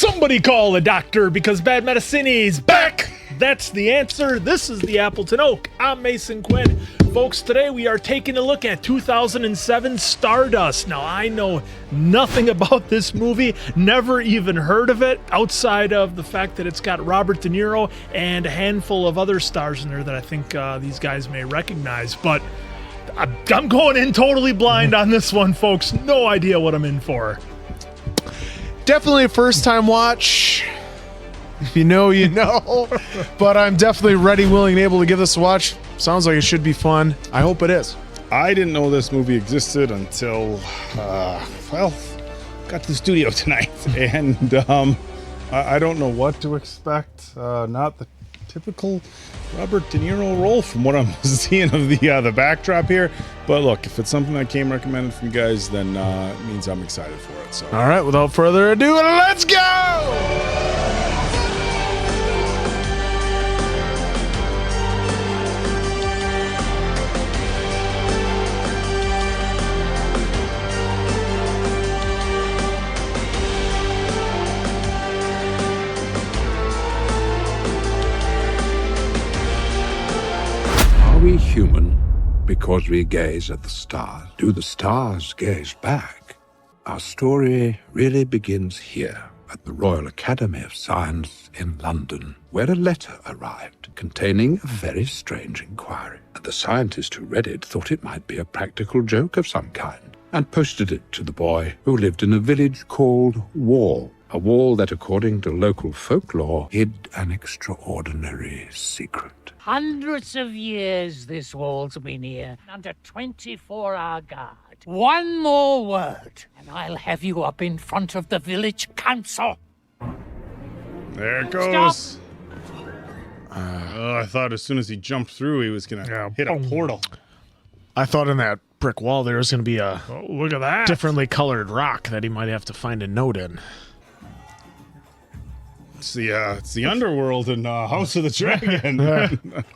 Somebody call a doctor because bad medicine is back. That's the answer. This is the Appleton Oak. I'm Mason Quinn. Folks, today we are taking a look at 2007 Stardust. Now, I know nothing about this movie, never even heard of it, outside of the fact that it's got Robert De Niro and a handful of other stars in there that I think these guys may recognize. But I'm going in totally blind on this one, folks. No idea what I'm in for. Definitely a first-time watch. If you know, you know. But I'm definitely ready, willing, and able to give this a watch. Sounds like it should be fun. I hope it is. I didn't know this movie existed until, got to the studio tonight. And I don't know what to expect. Not the typical Robert De Niro role from what I'm seeing of the backdrop here. But look, if it's something that came recommended from you guys, then it means I'm excited for it. So. All right, without further ado, let's go! Are we human because we gaze at the stars? Do the stars gaze back? Our story really begins here at the Royal Academy of Science in London, where a letter arrived containing a very strange inquiry. And the scientist who read it thought it might be a practical joke of some kind and posted it to the boy who lived in a village called Wall. A wall that, according to local folklore, hid an extraordinary secret. Hundreds of years this wall's been here, under 24-hour guard. One more word, and I'll have you up in front of the village council. There it goes. Stop. I thought as soon as he jumped through, he was going to hit a portal. I thought in that brick wall there was going to be a Look at that. differently colored rock that he might have to find a note in. It's the underworld in House of the Dragon.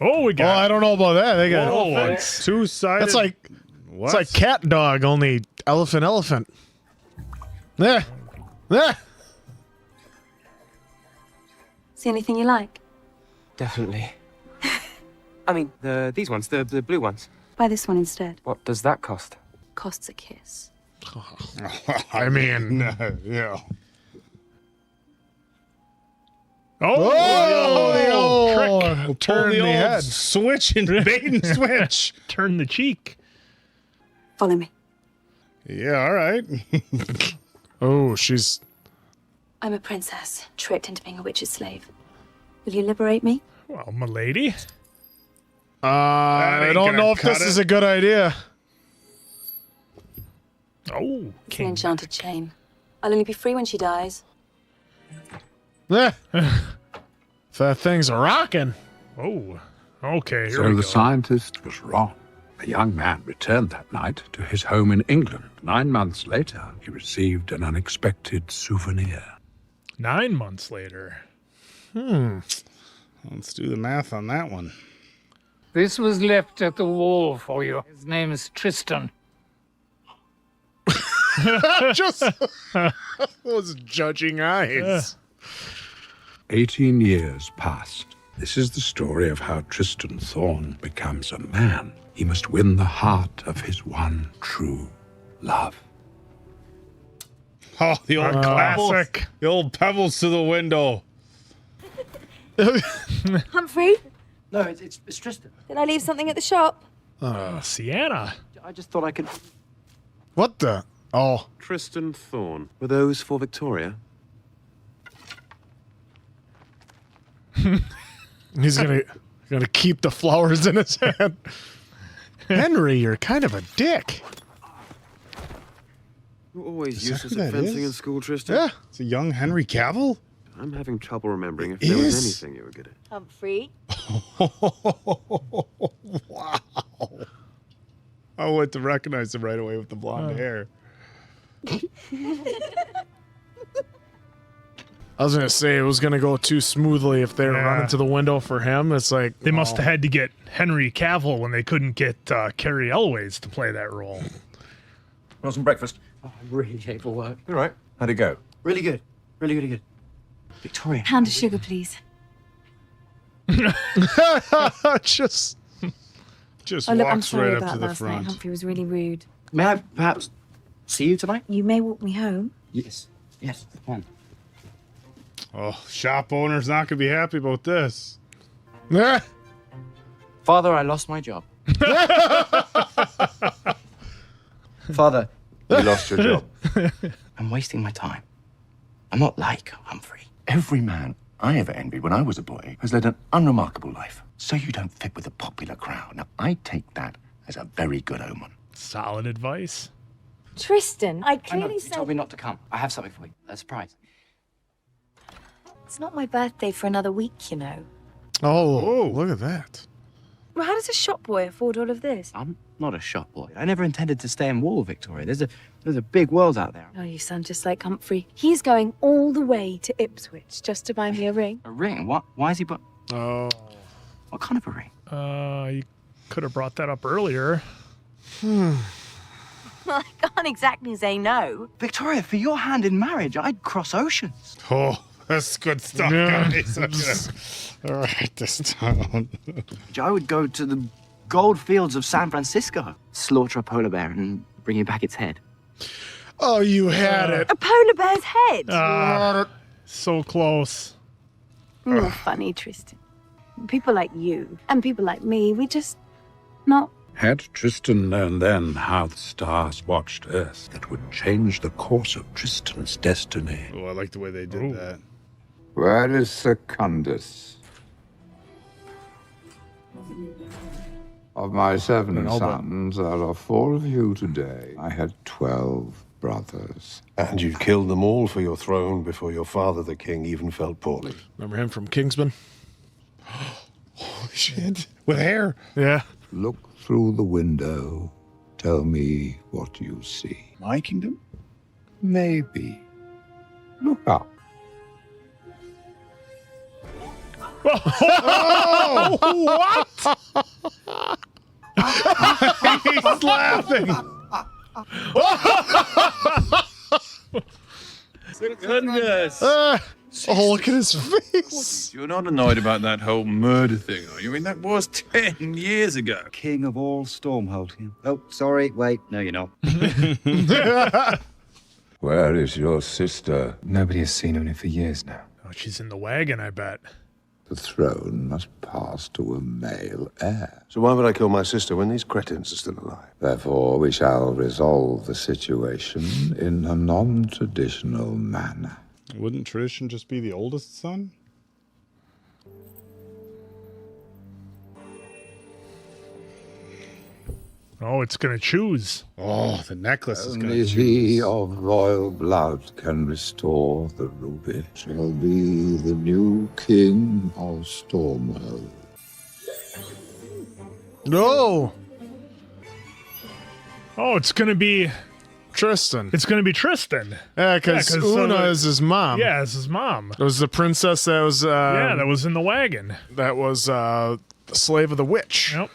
Oh, we got I don't know about that. They got it's Two-sided. That's like What? it's like cat dog, only elephant. Yeah. Yeah. See anything you like? Definitely. I mean, these ones, the blue ones. Buy this one instead. What does that cost? Costs a kiss. I mean, yeah. oh, turn Pull the old head. switch and bait and switch. turn the cheek. Follow me. Yeah, all right. Oh, she's I'm a princess, tricked into being a witch's slave. Will you liberate me? Well, my lady. I ain't don't gonna know if cut this it. is a good idea. Oh, It's an enchanted chain. I'll only be free when she dies. Yeah. That thing's rocking. Oh, okay. Here So we the go. scientist was wrong. The young man returned that night to his home in England. 9 months later, he received an unexpected souvenir. 9 months later. Let's do the math on that one. This was left at the wall for you. His name is Tristan. Just those judging eyes. 18 years passed. This is the story of how Tristan Thorne becomes a man. He must win the heart of his one true love. Oh, the old Classic. The old pebbles to the window. Humphrey, No, it's Tristan. did I leave something at the shop? Sienna. I just thought I could... What the? Oh, Tristan Thorne. Were those for Victoria? he's gonna keep the flowers in his hand. Henry, you're kind of a dick. You're always Is that useless who at that fencing is? in school, Tristan. Yeah. It's a young Henry Cavill? I'm having trouble remembering if It there was is? anything you were good at. Humphrey? Wow. I went to recognize him right away with the blonde hair. I was gonna say it was gonna go too smoothly if they were running to the window for him. It's like They must have had to get Henry Cavill when they couldn't get Carrie Elways to play that role. Want some breakfast? Oh, I'm really late for work. All right. How'd it go? Really good. Really, really good. Victoria. Pound of sugar, please. Just Just Oh, look, I'm walks sorry right up about to the last night. front. Humphrey was really rude. May I perhaps see you tonight? You may walk me home. Yes. Yes, I can. Oh, shop owner's not gonna be happy about this. Father, I lost my job. Father, You lost your job. I'm wasting my time. I'm not like Humphrey. Every man I ever envied when I was a boy has led an unremarkable life. So you don't fit with the popular crowd. Now, I take that as a very good omen. Solid advice. Tristan, I I know, clearly you said told me not to come. I have something for you. A surprise. it's not my birthday for another week, you know. Oh, look at that. Well, how does a shop boy afford all of this? I'm not a shop boy. I never intended to stay in Wall, Victoria. There's a big world out there. Oh, you sound just like Humphrey. He's going all the way to Ipswich just to buy me a ring. A ring? What? Why is he? Oh. What kind of a ring? You could have brought that up earlier. Well, I can't exactly say no. Victoria, for your hand in marriage, I'd cross oceans. Oh, that's good stuff, guys. All right, this down. I would go to the gold fields of San Francisco, slaughter a polar bear and bring you back its head. Oh, you had it. A polar bear's head. So close. You're funny, Tristan. People like you and people like me, we just not. Had Tristan known then how the stars watched Earth, that would change the course of Tristan's destiny. Oh, I like the way they did that. Where is Secundus? Of my 7 sons, there are 4 of you today. I had 12 brothers. And you killed them all for your throne before your father, the king, even felt poorly. Remember him from Kingsman? Holy shit. With hair. Yeah. Look through the window. Tell me what you see. My kingdom? Maybe. Look up. Oh, what? He's laughing. Goodness. Oh, look at his face. You're not annoyed about that whole murder thing, are you? I mean, that was 10 years ago. King of all Stormhold. Oh, sorry, wait. No, you're not. Where is your sister? Nobody has seen her for years now. Oh, she's in the wagon, I bet. The throne must pass to a male heir. So why would I kill my sister when these cretins are still alive? Therefore, we shall resolve the situation in a non-traditional manner. Wouldn't tradition just be the oldest son? Oh, it's gonna choose. Oh, the necklace is gonna Only choose. he of royal blood can restore the ruby. Shall be the new king of Stormhold. No. Oh, it's gonna be Tristan. It's gonna be Tristan. Yeah, because Una is his mom. Yeah, it's his mom. It was the princess that was. Yeah, that was in the wagon. That was the slave of the witch. Yep.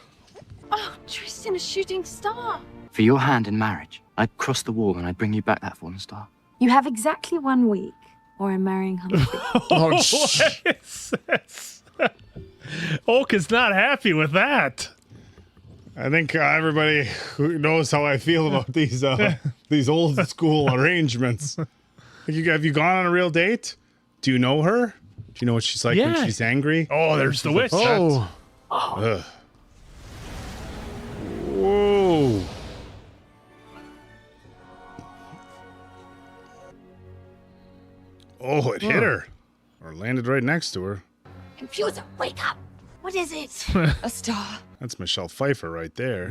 Oh, Tristan, a shooting star. For your hand in marriage, I'd cross the wall and I'd bring you back that fallen star. You have exactly 1 week, or I'm marrying Humphrey. Oh, what is this? Oak is not happy with that. I think everybody who knows how I feel about these old school arrangements. Have you gone on a real date? Do you know her? Do you know what she's like when she's angry? Oh, there's the witch. Oh. Ugh. Whoa. Oh, it hit her. Or landed right next to her. Confuser, wake up. What is it? A star. That's Michelle Pfeiffer right there.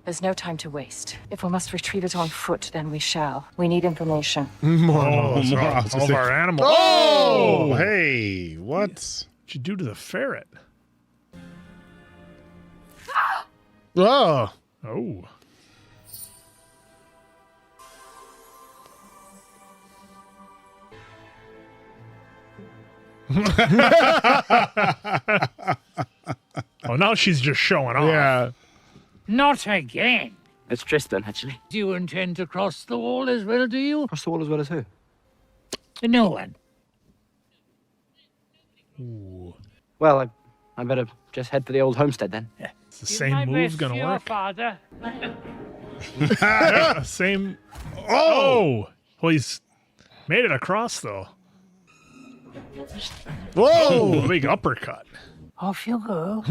There's no time to waste. If we must retrieve it on foot, then we shall. We need information. More of our animals. Oh, hey, what? What'd you do to the ferret? Oh. Oh. Oh, now she's just showing off. Yeah. Not again. It's Tristan, actually. Do you intend to cross the wall as well, do you? Cross the wall as well as who? No one. Ooh. Well, I better just head for the old homestead then. Yeah. It's the same move gonna work. Father. Same. Oh! Well, he's made it across, though. Whoa! Big uppercut. Off you go.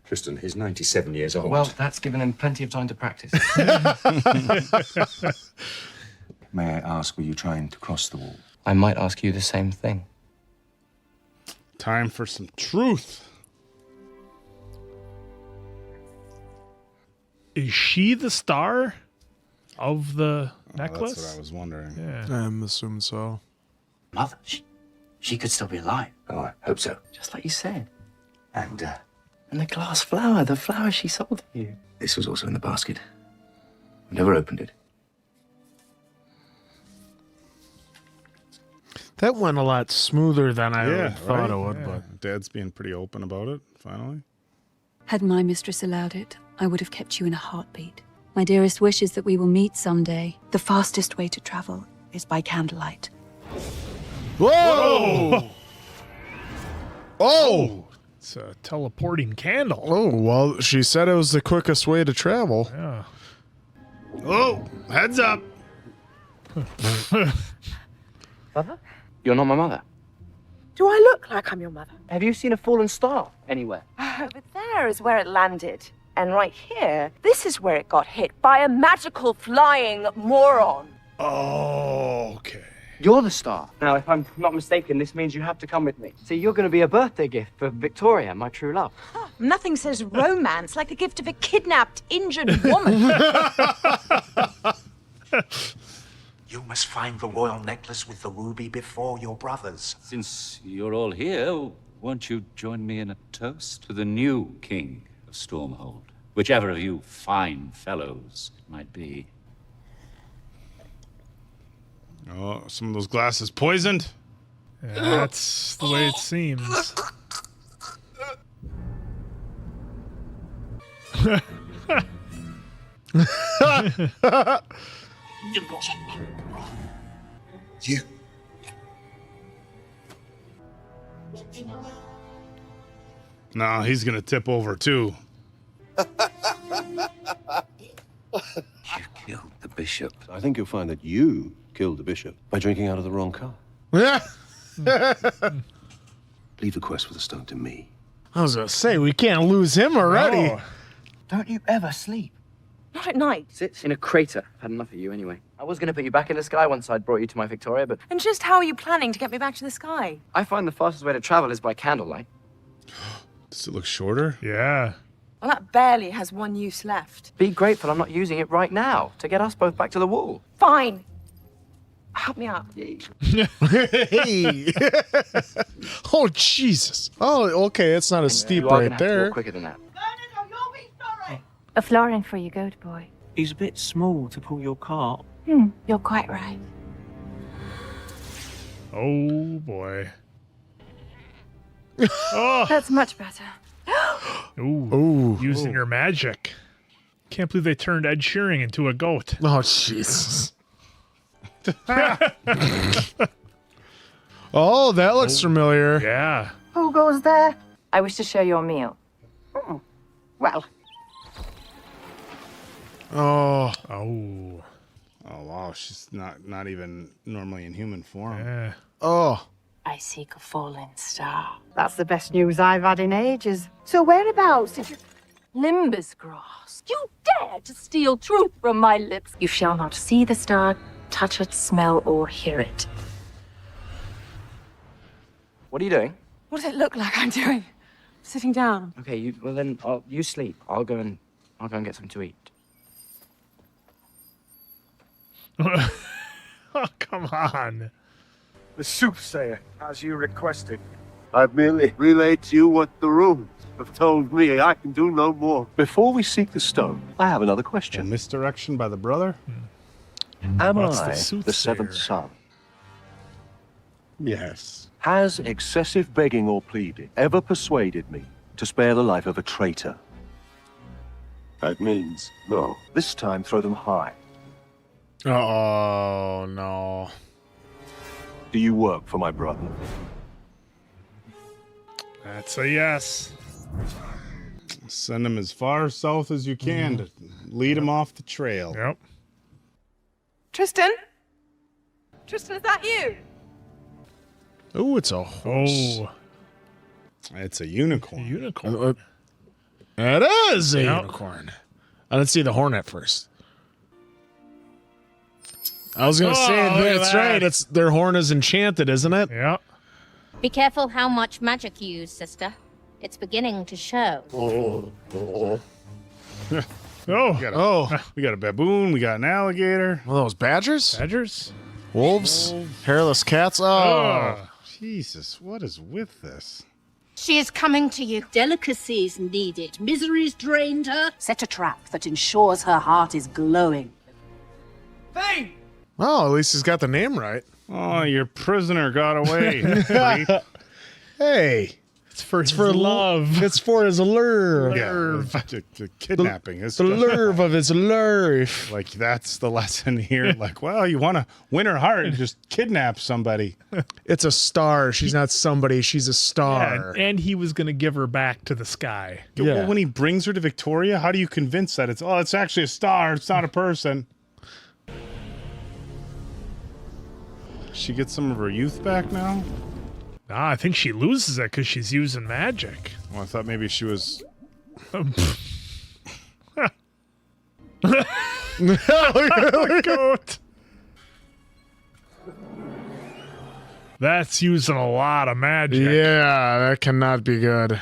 Tristan, he's 97 years old. Well, that's given him plenty of time to practice. May I ask, were you trying to cross the wall? I might ask you the same thing. Time for some truth. Is she the star of the necklace? That's what I was wondering. Yeah. I'm assuming so. Mother, she could still be alive. Oh, I hope so. Just like you said. And the glass flower, the flower she sold to you. This was also in the basket. I never opened it. That went a lot smoother than I thought it would, Yeah. but Dad's being pretty open about it, finally. Had my mistress allowed it, I would have kept you in a heartbeat. My dearest wish is that we will meet someday. The fastest way to travel is by candlelight. Whoa! Oh! It's a teleporting candle. Oh, well, she said it was the quickest way to travel. Yeah. Oh, heads up. Mother? You're not my mother. Do I look like I'm your mother? Have you seen a fallen star anywhere? Over there is where it landed. And right here, this is where it got hit by a magical flying moron. Oh, okay. You're the star. Now, if I'm not mistaken, this means you have to come with me. See, you're going to be a birthday gift for Victoria, my true love. Nothing says romance like the gift of a kidnapped, injured woman. You must find the royal necklace with the ruby before your brothers. Since you're all here, won't you join me in a toast to the new king of Stormhold? Whichever of you fine fellows it might be. Oh, some of those glasses poisoned. Yeah, that's the way it seems. You. No, he's gonna tip over too. Killed the bishop. I think you'll find that you killed the bishop by drinking out of the wrong cup. Leave the quest for the stone to me. I was going to say, we can't lose him already. No. Don't you ever sleep? Not at night. Sit in a crater. I've had enough of you anyway. I was going to put you back in the sky once I'd brought you to my Victoria, but And just how are you planning to get me back to the sky? I find the fastest way to travel is by candlelight. Does it look shorter? Yeah. Well, that barely has one use left. Be grateful I'm not using it right now to get us both back to the wall. Fine. Help me up. Hey. Oh, Jesus. Oh, okay. It's not as steep You are right gonna have to there. walk quicker than that. A florin for your goat, boy. He's a bit small to pull your cart. You're quite right. Oh, boy. Oh. That's much better. Ooh. Using her magic. Can't believe they turned Ed Sheeran into a goat. Oh, Jesus. Oh, that looks familiar. Yeah. Who goes there? I wish to share your meal. Well, Oh. Oh. Oh wow, she's not even normally in human form. Yeah. Oh. I seek a fallen star. that's the best news I've had in ages. So whereabouts did you... Limbus grass. You dare to steal truth from my lips. You shall not see the star, touch it, smell, or hear it. What are you doing? What does it look like I'm doing? Sitting down. Okay, well then, you sleep. I'll go and get something to eat. Oh, come on. The soothsayer, as you requested. I've merely relayed to you what the runes have told me. I can do no more. Before we seek the stone, I have another question. Misdirection by the brother? Am What's I the the soothsayer? seventh son? Yes. Has excessive begging or pleading ever persuaded me to spare the life of a traitor? That means no. This time, throw them high. Oh, no. Do you work for my brother? That's a yes. Send him as far south as you can to lead him off the trail. Yep. Tristan? Tristan, is that you? Oh, it's a horse. Oh. It's a unicorn. Unicorn. It is a unicorn. I didn't see the horn at first. I was going to say, that's right. It's their horn is enchanted, isn't it? Yeah. Be careful how much magic you use, sister. It's beginning to show. We got a baboon. We got an alligator. Well, those badgers? Badgers? Wolves? Hairless cats? Oh. Jesus, what is with this? She is coming to you. Delicacies needed. Misery's drained her. Set a trap that ensures her heart is glowing. Yvaine! Oh, at least he's got the name right. Oh, your prisoner got away. Hey. It's for love. It's for his lure. Yeah, the kidnapping. The lure of his lure. Like, that's the lesson here. Like, well, you want to win her heart, just kidnap somebody. It's a star. She's not somebody. She's a star. Yeah, and he was going to give her back to the sky. Yeah. Well, when he brings her to Victoria, how do you convince that it's actually a star, it's not a person? She gets some of her youth back now? Nah, I think she loses it because she's using magic. Well, I thought maybe she was... Goat. That's using a lot of magic. Yeah, that cannot be good.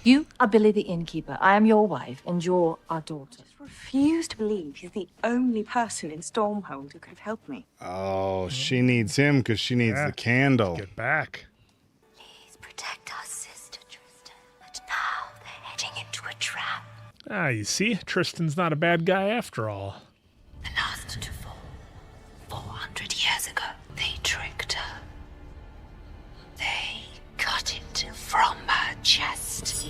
You are Billy the innkeeper. I am your wife, and you're our daughter. I refuse to believe he's the only person in Stormhold who could have helped me. Oh, she needs him because she needs the candle. Get back. Protect our sister, Tristan. But now they're heading into a trap. Ah, you see? Tristan's not a bad guy after all. The last to fall. 400 years ago, they tricked her. They cut it from her chest.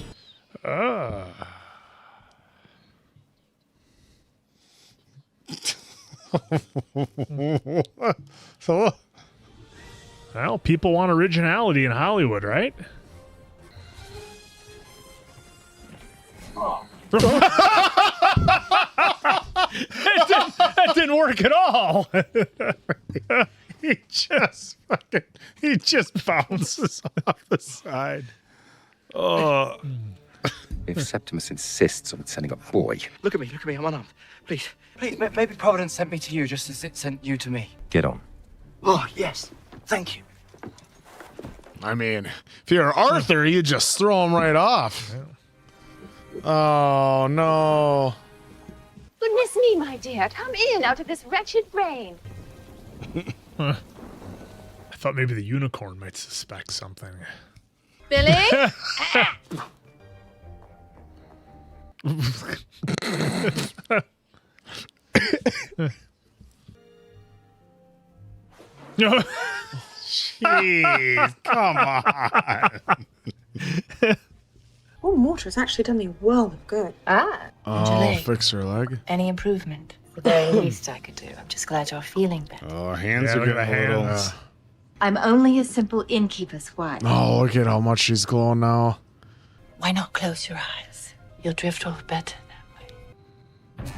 So, well, people want originality in Hollywood, right? That didn't work at all. He just bounces off the side. Oh. If Septimus insists on sending a boy, Look at me, I'm unarmed. Please, maybe Providence sent me to you just as it sent you to me. get on. Oh, yes. Thank you. I mean, if you're Arthur, you just throw him right off. Oh, no. Goodness me, my dear. Come in out of this wretched rain. I thought maybe the unicorn might suspect something. Billy? Jeez, come on. Warm water has actually done me a world of good. Oh, fix her leg. Any improvement? The very least I could do. I'm just glad you're feeling better. Oh, hands Yeah, are look at getting the a little... hands. I'm only a simple innkeeper's wife. Oh, look at how much she's glowing now. Why not close your eyes? You'll drift off better that way.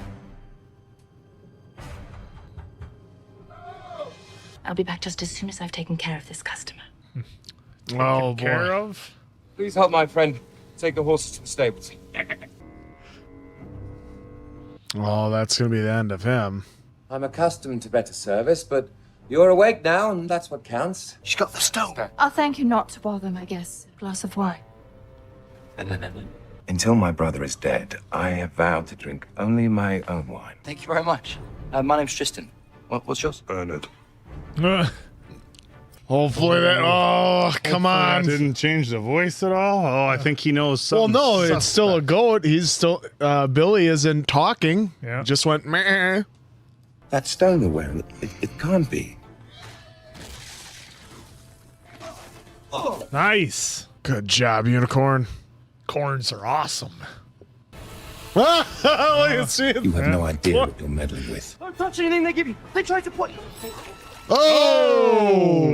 I'll be back just as soon as I've taken care of this customer. Oh, Care boy. of? Please help my friend take the horses to the stables. Oh, that's going to be the end of him. I'm accustomed to better service, but you're awake now, and that's what counts. She's got the stone. I'll thank you not to bother them, I guess. A glass of wine. Until my brother is dead, I have vowed to drink only my own wine. Thank you very much. My name's Tristan. What's yours? Bernard. Hopefully that... Oh, come on. That didn't change the voice at all? Oh, I think he knows something. Well, no, suspect. it's still a goat. He's still... Billy isn't talking. Yeah. Just went, meh. That stone they're wearing, it can't be. Nice. Good job, unicorn. Corns are awesome. Look at You have no idea what you're meddling with. Don't touch anything they give you. They try to point. Oh!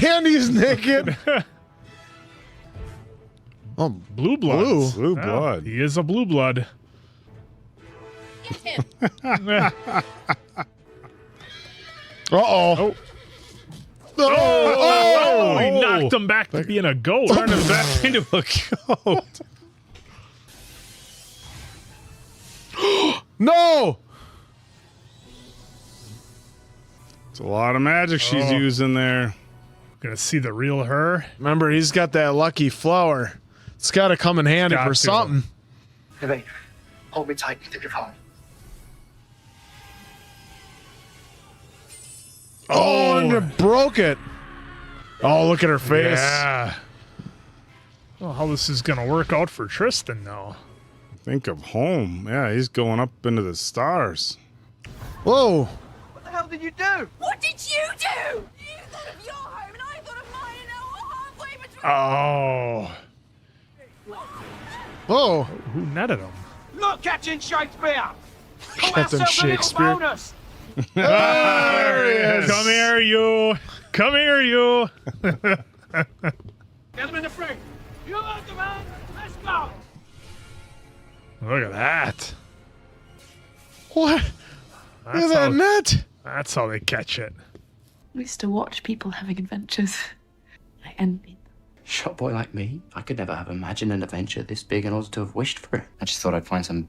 And he's naked. Oh, blue blood. Blue blood. He is a blue blood. Uh-oh. Oh, he knocked him back to being a goat. Turned him back into a goat. No! It's a lot of magic she's using there. Gonna see the real her. Remember, he's got that lucky flower. It's got to come in handy for something. Yvaine, hold me tight and think of home. Oh, and it broke it. Oh, look at her face. Yeah. Well, how this is gonna work out for Tristan now. Think of home. Yeah, he's going up into the stars. Whoa. What the hell did you do? What did you do? You thought of your home and I thought of mine, and now we're halfway between. Whoa. Who netted him? Look, Captain Shakespeare! Call Captain ourselves a little Shakespeare. bonus. There he is. Come here, you. Come here, you. Desmond the Free, you heard the man. Let's go. Look at that. What? Look at that net. That's how they catch it. I used to watch people having adventures. I envied. Shot boy like me, I could never have imagined an adventure this big in order to have wished for it. I just thought I'd find some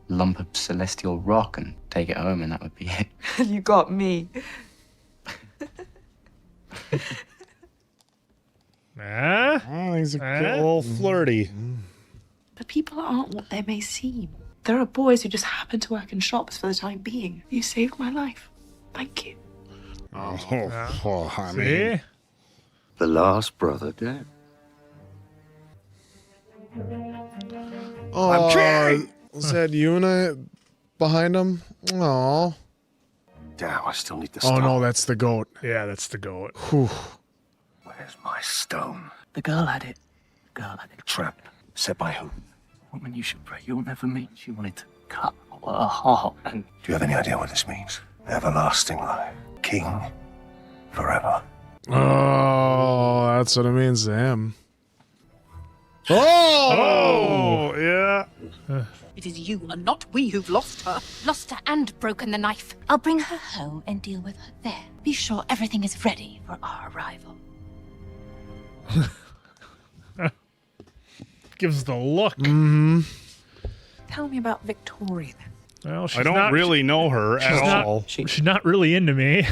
lump of celestial rock and take it home, and that would be it. You got me. He's a little flirty. But people aren't what they may seem. There are boys who just happen to work in shops for the time being. You saved my life. Thank you. Oh, honey. See? The last brother dead. Oh, I'm king! Is that you and I behind him? Oh. Damn, I still need the Oh stone. no, that's the goat. Yeah, that's the goat. Whew. Where's my stone? The girl had it. The girl had it. Trap. Set by who? A woman you should pray you'll never meet. She wanted to cut her heart and... Do you have any idea what this means? Everlasting life. King. Forever. Oh, that's what it means to him. Oh! Yeah. It is you and not we who've lost her. Lost her and broken the knife. I'll bring her home and deal with her there. Be sure everything is ready for our arrival. Gives the look. Mm-hmm. Tell me about Victoria then. Well, I don't really know her at all. She's not really into me.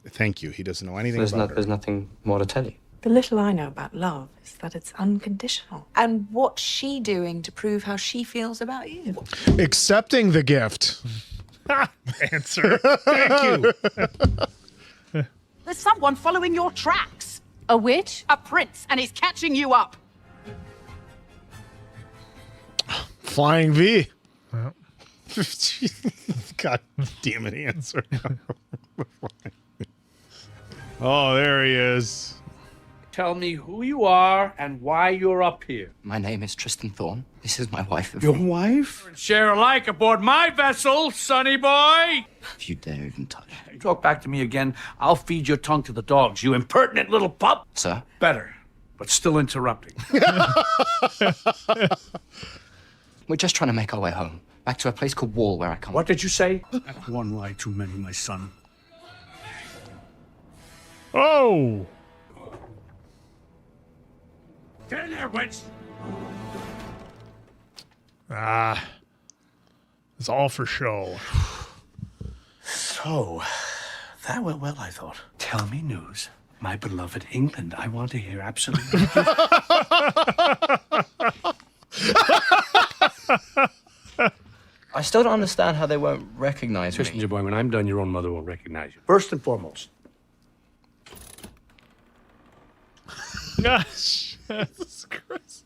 Thank you. He doesn't know anything about her. There's nothing more to tell you. The little I know about love is that it's unconditional. And what's she doing to prove how she feels about you? Accepting the gift. Answer. Thank you. There's someone following your tracks. A witch? A prince, and he's catching you up. Flying V. Well. God damn it, answer. Oh, there he is. Tell me who you are and why you're up here. My name is Tristan Thorne. This is my wife. Your wife? Share alike aboard my vessel, sonny boy. If you dare even touch. You talk back to me again, I'll feed your tongue to the dogs, you impertinent little pup. Sir? Better, but still interrupting. We're just trying to make our way home. Back to a place called Wall, where I come. What did you say? That's one lie too many, my son. Oh! Get in there, wench! Ah. It's all for show. So, that went well, I thought. Tell me news. My beloved England. I want to hear absolutely. I still don't understand how they won't recognize Tristan, me. dear boy, when I'm done, your own mother won't recognize you. First and foremost. Gosh. Jesus Christ.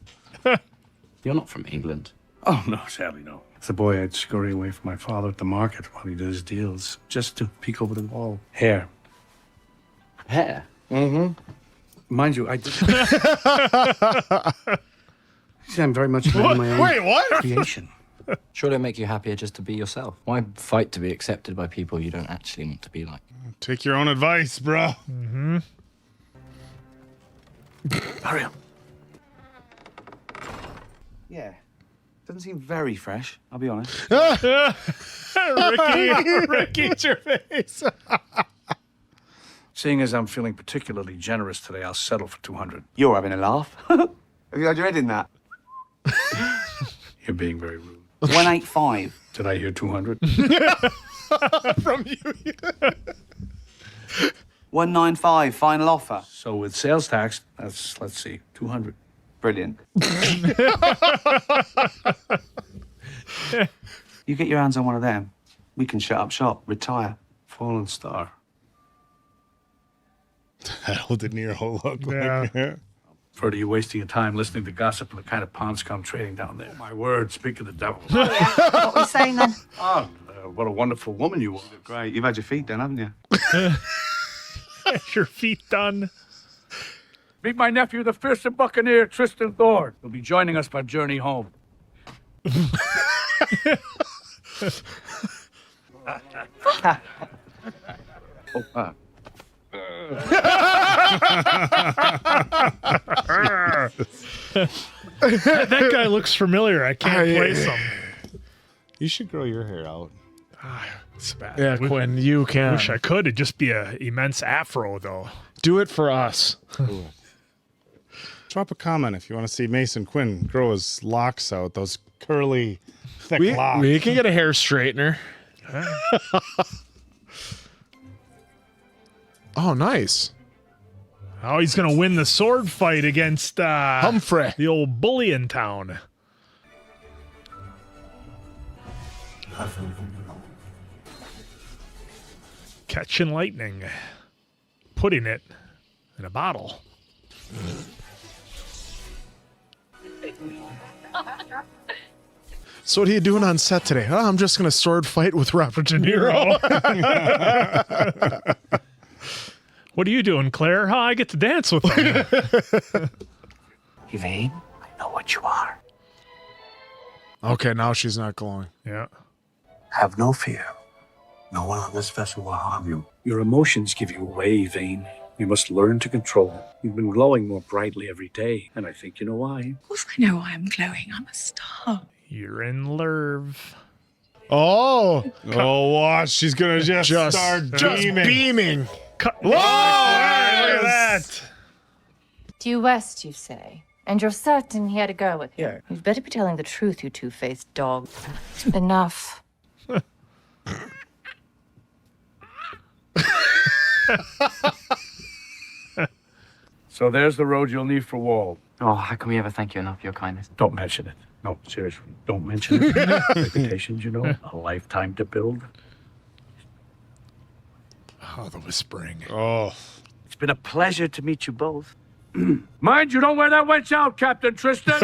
You're not from England. Oh, no, sadly, no. As a boy, I'd scurry away from my father at the market while he did his deals, just to peek over the wall. Hair. Hair? Mm-hmm. Mind you, I did. See, I'm very much my own Wait, what? creation. Surely it'll make you happier just to be yourself. Why fight to be accepted by people you don't actually want to be like? Take your own advice, bro. Mm-hmm. Hurry up. Yeah. Doesn't seem very fresh, I'll be honest. Ricky Gervais. Seeing as I'm feeling particularly generous today, I'll settle for 200. You're having a laugh. Have you had your head in that? You're being very rude. 185. Did I hear 200? From you. 195, final offer. So with sales tax, that's, let's see, 200. Brilliant. You get your hands on one of them, we can shut up shop, retire. Fallen star. Hell did Nero look Yeah. like? Prefer to you wasting your time listening to gossip and the kind of pond scum trading down there. My word, speak of the devil. What were you saying then? Oh, what a wonderful woman you are. Great, you've had your feet done, haven't you? Your feet done. Meet my nephew, the fearsome buccaneer, Tristan Thorne. He'll be joining us by journey home. That guy looks familiar. I can't place him. You should grow your hair out. It's bad. Yeah, Quinn, you can. Wish I could. It'd just be an immense afro, though. Do it for us. Drop a comment if you want to see Mason Quinn grow his locks out, those curly, thick locks. We can get a hair straightener. Oh, nice. Oh, he's going to win the sword fight against Humphrey, the old bully in town. Catching lightning. Putting it in a bottle. So what are you doing on set today? Oh, I'm just going to sword fight with Robert De Niro. What are you doing, Claire? Oh, I get to dance with him. Yvaine, I know what you are. Okay, now she's not glowing. Yeah. Have no fear. No one on this vessel will harm you. Your emotions give you away, Yvaine. You must learn to control them. You've been glowing more brightly every day, and I think you know why. Of course I know why I'm glowing. I'm a star. You're in love. Oh, watch. She's going to just start beaming. Whoa! Look at that. Due west, you say? And you're certain he had a girl with him? Yeah. You'd better be telling the truth, you two-faced dog. Enough. So there's the road you'll need for Wall. Oh, how can we ever thank you enough for your kindness? Don't mention it. No, seriously, don't mention it. Reputations, you know, a lifetime to build. Oh, the whispering. Oh. It's been a pleasure to meet you both. Mind you, don't wear that wench out, Captain Tristan.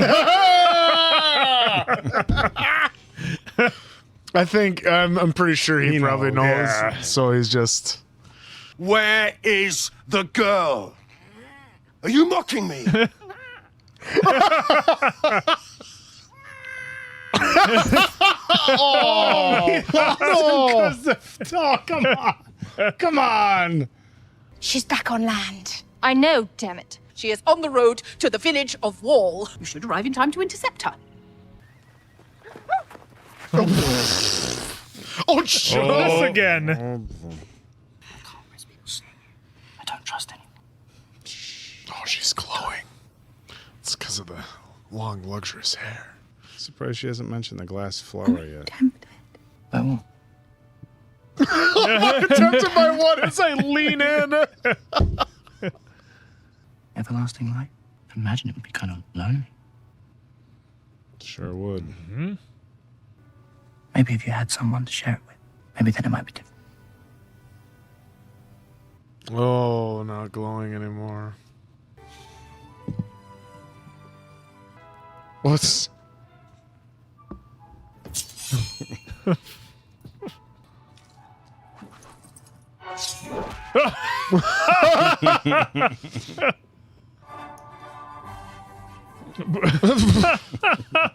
I think I'm pretty sure he probably knows. Yeah. So he's just. Where is the girl? Are you mocking me? Oh, come on. Come on. She's back on land. I know, damn it. She is on the road to the village of Wall. You should arrive in time to intercept her. Oh, just again. I don't trust anyone. Oh, she's glowing. It's because of the long, luxurious hair. Surprised she hasn't mentioned the glass flower yet. Oh. Tempted by what as I lean in. Everlasting light? I imagine it would be kind of lonely. Sure would. Mm-hmm. Maybe if you had someone to share it with, maybe then it might be different. Oh, not glowing anymore. What's...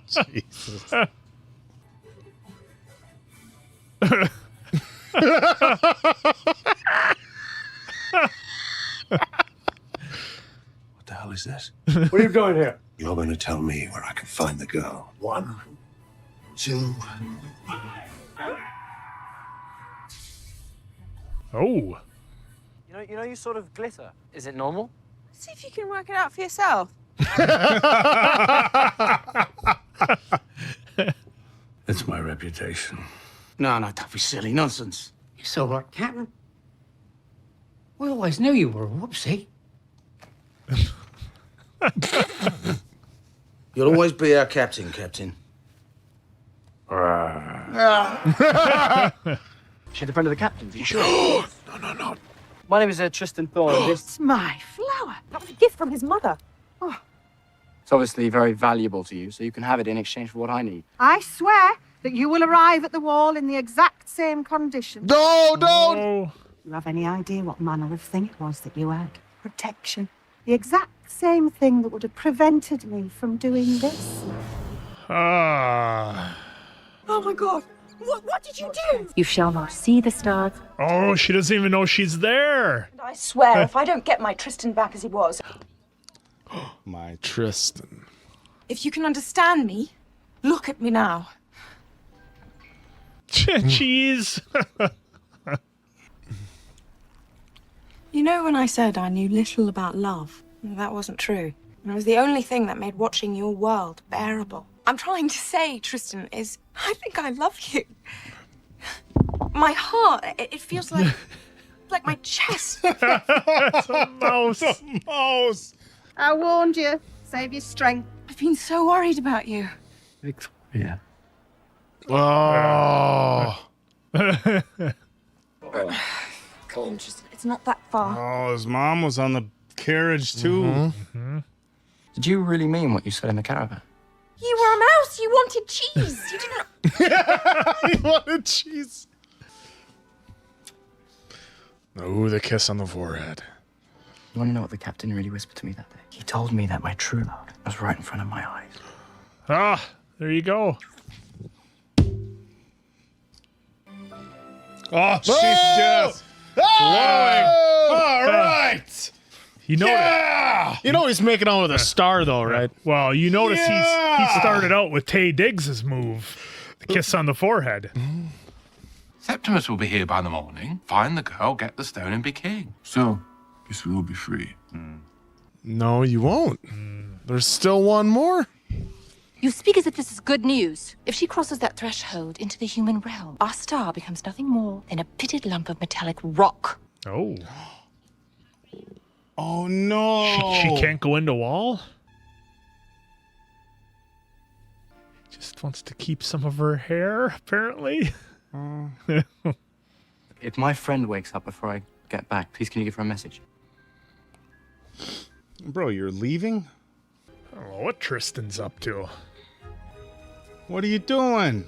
Jesus. What the hell is this? What are you doing here? You're going to tell me where I can find the girl. 1, 2. Oh. You know, you sort of glitter. Is it normal? See if you can work it out for yourself. It's my reputation. No, don't be silly. Nonsense. You saw what, Captain? We always knew you were a whoopsie. You'll always be our captain, Captain. She's the friend of the captain's, are you sure? No. My name is Tristan Thorne. It's my flower. That was a gift from his mother. It's obviously very valuable to you, so you can have it in exchange for what I need. I swear that you will arrive at the wall in the exact same condition. No, don't! Do you have any idea what manner of thing it was that you had? Protection. The exact same thing that would have prevented me from doing this. Ah. Oh my God. What did you do? You shall not see the stars. Oh, she doesn't even know she's there. And I swear, if I don't get my Tristan back as he was, My Tristan. if you can understand me, look at me now. Cheese. You know when I said I knew little about love? That wasn't true. And it was the only thing that made watching your world bearable. I'm trying to say, Tristan, is I think I love you. My heart, it feels like my chest. It's a mouse. It's a mouse. I warned you. Save your strength. I've been so worried about you. Victoria. Oh. Come on, Tristan, it's not that far. Oh, his mom was on the carriage too. Mm-hmm. Did you really mean what you said in the caravan? You were a mouse. You wanted cheese. You didn't. He wanted cheese. Oh, the kiss on the forehead. You want to know what the captain really whispered to me that day? He told me that my true love was right in front of my eyes. Ah, there you go. Oh, she's just glowing. All right. You know, You know he's making out with a star, though, right? well, you notice he started out with Tay Diggs' move, the kiss on the forehead. Septimus will be here by the morning. Find the girl, get the stone, and be king. So, guess we will be free. No, you won't. There's still one more. You speak as if this is good news. If she crosses that threshold into the human realm, our star becomes nothing more than a pitted lump of metallic rock. Oh. Oh no. She can't go into wall? Just wants to keep some of her hair, apparently. If my friend wakes up before I get back, please can you give her a message? Bro, you're leaving? I don't know what Tristan's up to. What are you doing?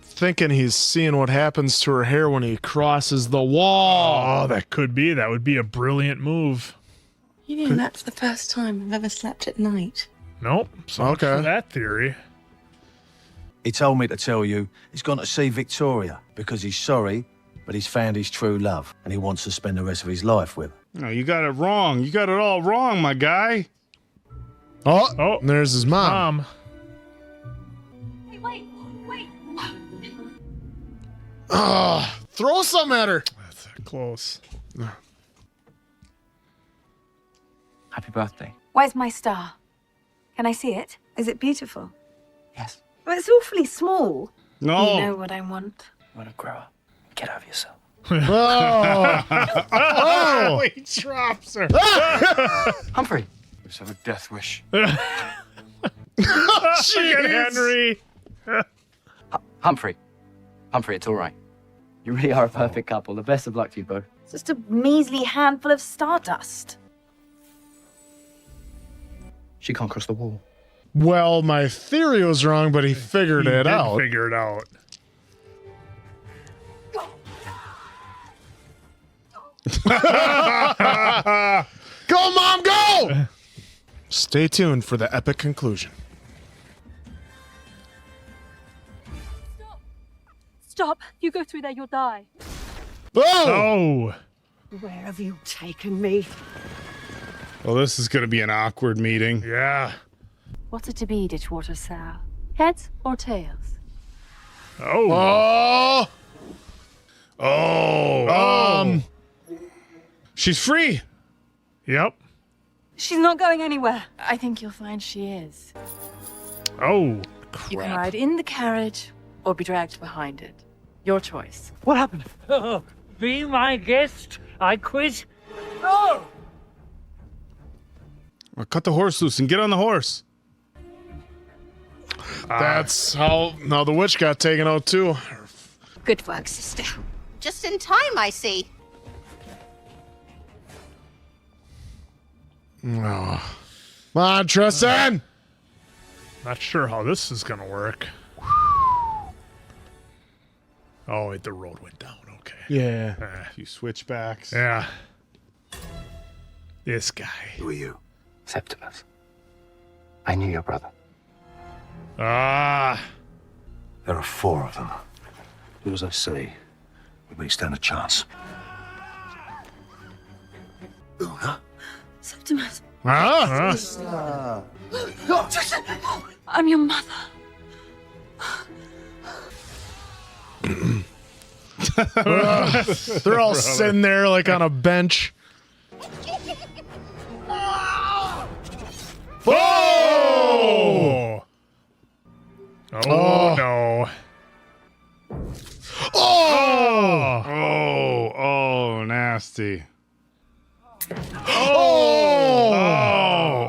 Thinking he's seeing what happens to her hair when he crosses the wall. Oh, that could be. That would be a brilliant move. You know, that's the first time I've ever slept at night. Nope. So much for that theory. He told me to tell you he's gone to see Victoria because he's sorry, but he's found his true love and he wants to spend the rest of his life with her. No, you got it wrong. You got it all wrong, my guy. Oh, there's his mom. Hey, wait. Throw some at her. That's close. Happy birthday. Where's my star? Can I see it? Is it beautiful? Yes. Well, it's awfully small. No. You know what I want. You want to grow up? Get over yourself. Oh. He drops her. Humphrey. Let's have a death wish. Look at Henry. Humphrey, it's all right. You really are a perfect couple. The best of luck to you both. It's just a measly handful of stardust. She can't cross the wall. Well, my theory was wrong, but he figured it did out. Figure it out. Go, Mom, go! Stay tuned for the epic conclusion. Stop. there, you'll die. Oh! Where have you taken me? Well, this is going to be an awkward meeting. Yeah. What's it to be, Ditchwater Sow? Heads or tails? Oh. Oh. She's free. Yep. She's not going anywhere. I think you'll find she is. Oh, You can ride in the carriage or be dragged behind it. Your choice. What happened? Be my guest. I quit. Oh! Well, cut the horse loose and get on the horse. That's how the witch got taken out too. Good work, sister. Just in time, I see. Oh. Come on, Tristan! Not sure how this is gonna work. Oh, wait, the road went down. Okay. Yeah. A few switchbacks. Yeah. This guy. Who are you? Septimus. I knew your brother. Ah. There are 4 of them. Do as I say. We may stand a chance. Una? Septimus. I'm your mother. They're all sitting there like on a bench. Oh! Oh, no. Oh, nasty.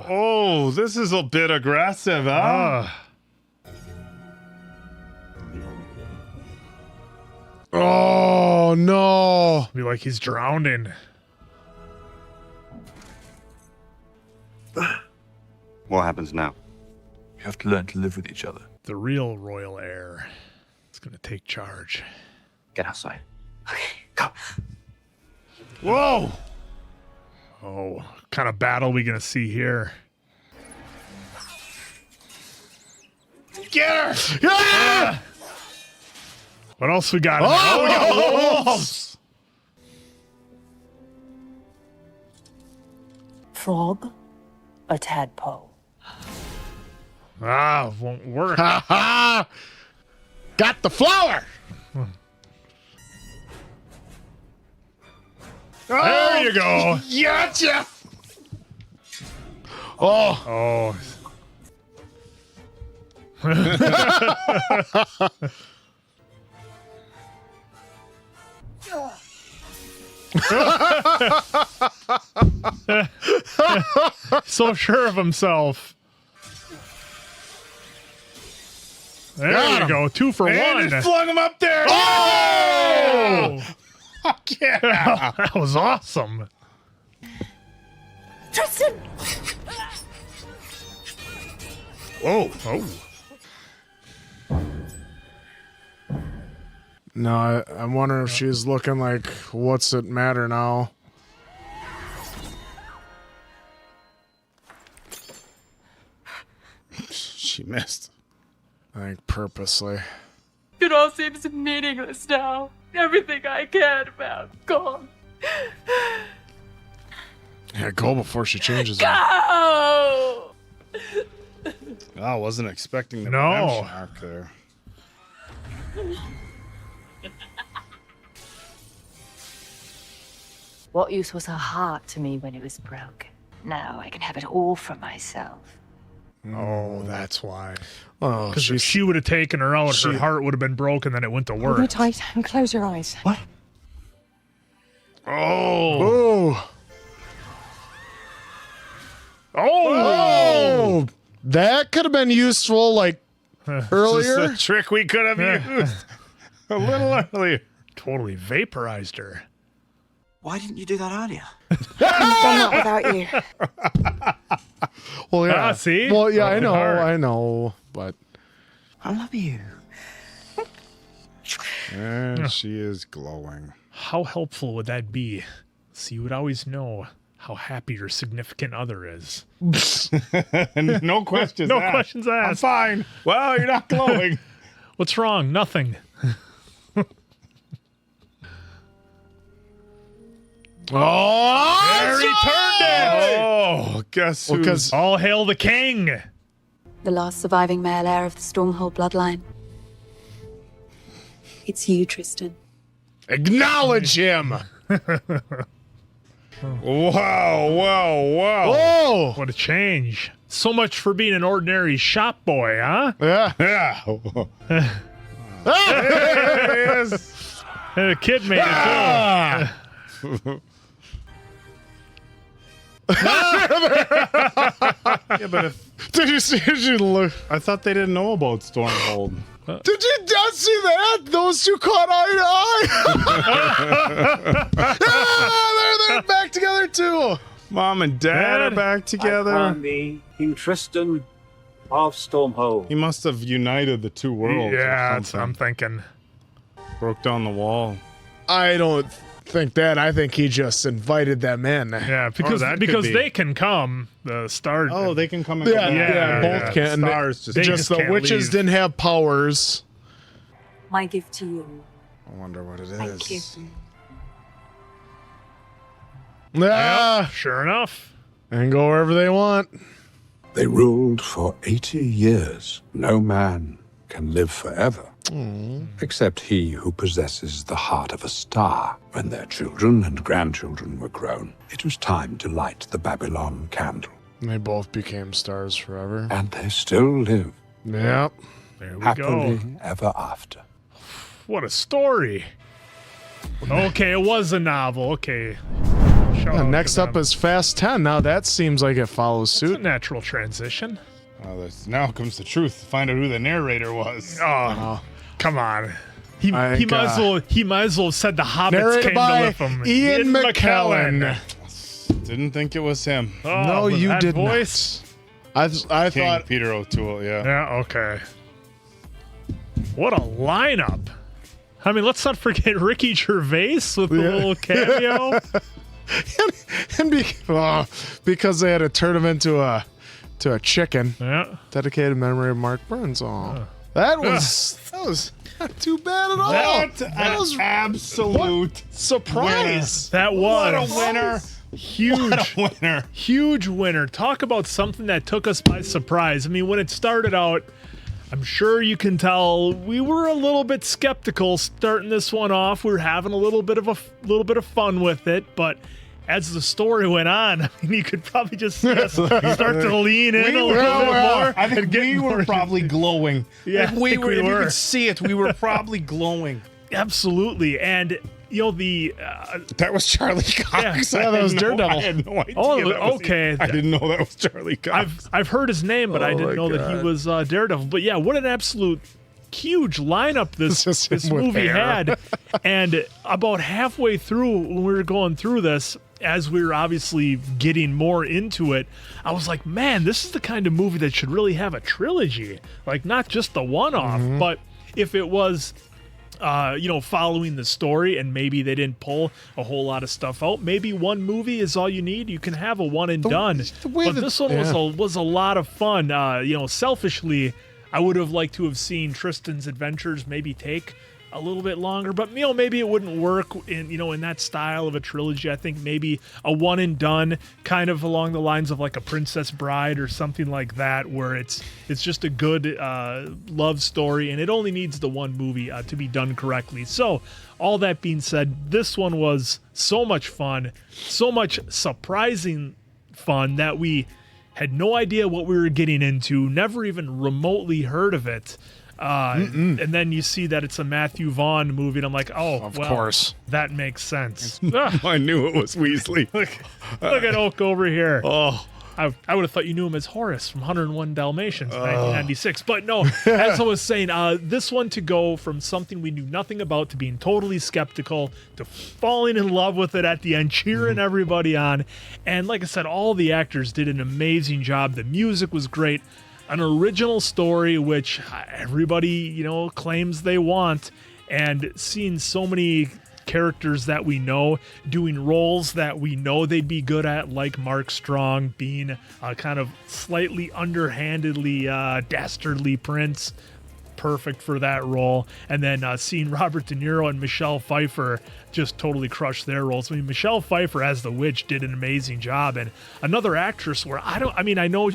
Oh, this is a bit aggressive, huh? Oh, no. Be like he's drowning. What happens now? You have to learn to live with each other. The real royal heir is going to take charge. Get outside. Whoa! Oh, what kind of battle we going to see here? Get her! Yeah! What else we got? Oh, we got wolves! Frog? A tadpole? Ah, won't work. Ha ha! Got the flower! There you go. Gotcha! Oh. Oh. So sure of himself. There Got you him. go. 2 for And 1. it flung him up there. Oh! Fuck yeah. That was awesome. Tristan! Whoa. Oh. No, I'm wondering if she's looking like, what's it matter now? She missed. I think purposely. It all seems meaningless now. Everything I cared about, gone. Yeah, go before she changes it. Go! Oh, I wasn't expecting the No. redemption arc there. What use was her heart to me when it was broken? Now I can have it all for myself. Oh, that's why. Oh, Because if she would have taken her out, her heart would have been broken, then it went to Hold her work. tight and close your eyes. What? Oh. Oh. That could have been useful, like, earlier. This is a trick we could have used a little earlier. Totally vaporized her. Why didn't you do that earlier? I've done that without you. Well, yeah. See? Well, yeah, I Broken know, heart. I know, but I love you. And she is glowing. How helpful would that be? So you would always know how happy your significant other is. No questions No asked. questions asked. I'm fine. Well, you're not glowing. What's wrong? Nothing. Oh, there he turned it. Oh, guess who? Because All hail the king. The last surviving male heir of the Stormhold bloodline. It's you, Tristan. acknowledge him. Wow, wow, wow. Whoa. What a change. So much for being an ordinary shop boy, huh? Yeah. Yeah. There he is. And the kid made it too. Yeah, but Did you see? Did you look? I thought they didn't know about Stormhold. Did you not see that? Those two caught eye to eye. Yeah, they're back together too. Mom and Dad are back together. I crown thee King Tristan of Stormhold. He must have united the two worlds. Yeah, or that's what I'm thinking. Broke down the wall. I don't think that. I think he just invited them in. Yeah, because that could be. they can come. The stars. Oh, they can come and Yeah, go back. yeah, both can. Stars They Just just the can't witches leave. didn't have powers. My gift to you. I wonder what it is. Thank you. Yeah, Sure enough. and go wherever they want. They ruled for 80 years. No man can live forever, except he who possesses the heart of a star. When their children and grandchildren were grown, it was time to light the Babylon candle. And they both became stars forever. And they still live Yep. There we happily go. ever after. What a story. Okay, it was a novel. Okay. Shout out Next to up them. is Fast 10. Now that seems like it follows It's a suit. natural transition. Now comes the truth. Find out who the narrator was. Oh, come on. He I think, might as well have said the hobbits Narrated came by to lift him. Ian McKellen. Didn't think it was him. Oh, No, with you that did voice? not. I King thought Peter O'Toole, yeah. Yeah, okay. What a lineup. I mean, let's not forget Ricky Gervais with the little cameo. because they had to turn him into a chicken. Yeah. Dedicated memory of Mark Burns. Oh, that was not too bad at all. That was absolute surprise. That was. What a winner. Huge. What a winner. Huge winner. Talk about something that took us by surprise. I mean, when it started out, I'm sure you can tell we were a little bit skeptical starting this one off. We were having a little bit of fun with it, but as the story went on, I mean, you could probably just see us start to lean in a little bit more. I think we were probably glowing. Yeah, if we I think were. we If you were. could see it, we were probably glowing. Absolutely, and you know that was Charlie Cox. Yeah, that was Daredevil. I had no idea. Oh, that was okay. I didn't know that was Charlie Cox. I've heard his name, but I didn't know that he was Daredevil. But yeah, what an absolute huge lineup this movie had. And about halfway through, when we were going through this, as we were obviously getting more into it, I was like, man, this is the kind of movie that should really have a trilogy, like not just the one-off. But if it was following the story, and maybe they didn't pull a whole lot of stuff out. Maybe one movie is all you need. You can have a one and done. But this one was a lot of fun. Selfishly, I would have liked to have seen Tristan's adventures maybe take a little bit longer, but maybe it wouldn't work in that style of a trilogy. I think maybe a one and done, kind of along the lines of like a Princess Bride or something like that, where it's just a good love story, and it only needs the one movie to be done correctly. So all that being said, this one was so much fun, so much surprising fun that we had no idea what we were getting into, never even remotely heard of it. And then you see that it's a Matthew Vaughn movie, and I'm like, of course. That makes sense. I knew it was Weasley. Look at Oak over here. Oh, I would have thought you knew him as Horace from 101 Dalmatians, 1996. But no, as I was saying, this one to go from something we knew nothing about to being totally skeptical to falling in love with it at the end, cheering everybody on. And like I said, all the actors did an amazing job. The music was great. An original story, which everybody, claims they want, and seeing so many characters that we know doing roles that we know they'd be good at, like Mark Strong being kind of slightly underhandedly dastardly prince. perfect for that role. And then seeing Robert De Niro and Michelle Pfeiffer just totally crush their roles. I mean, Michelle Pfeiffer as the witch did an amazing job, and another actress where I know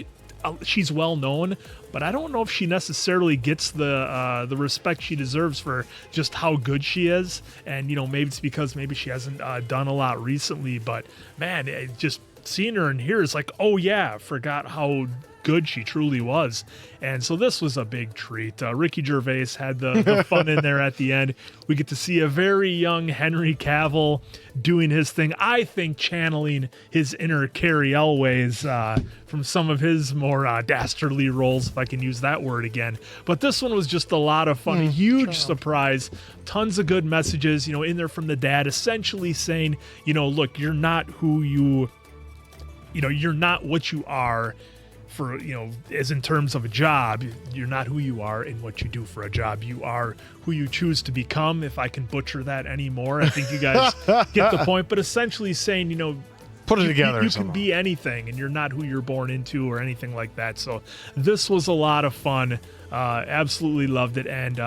she's well known, but I don't know if she necessarily gets the respect she deserves for just how good she is. And maybe it's because maybe she hasn't done a lot recently, but man, just seeing her in here is like, oh yeah, forgot how good she truly was. And so this was a big treat. Ricky Gervais had the fun in there at the end. We get to see a very young Henry Cavill doing his thing, I think channeling his inner Carrie Elways from some of his more dastardly roles, if I can use that word again. But this one was just a lot of fun. A huge surprise. Tons of good messages, in there from the dad, essentially saying, look, you're not who you're not what you are for, as in terms of a job. You're not who you are in what you do for a job. You are who you choose to become, if I can butcher that anymore. I think you guys get the point, but essentially saying, put it together. You can be anything, and you're not who you're born into or anything like that. So this was a lot of fun. Absolutely loved it. And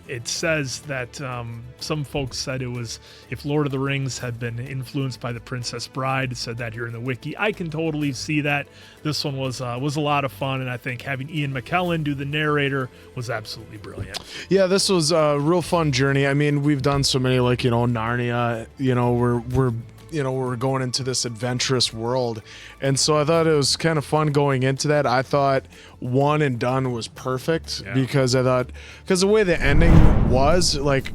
it says that some folks said it was, if Lord of the Rings had been influenced by The Princess Bride. It said that here in the wiki. I can totally see that. This one was a lot of fun, and I think having Ian McKellen do the narrator was absolutely brilliant. Yeah, this was a real fun journey. I mean, we've done so many, like, Narnia, we're going into this adventurous world. And so I thought it was kind of fun going into that. I thought One and Done was perfect because the way the ending was, like,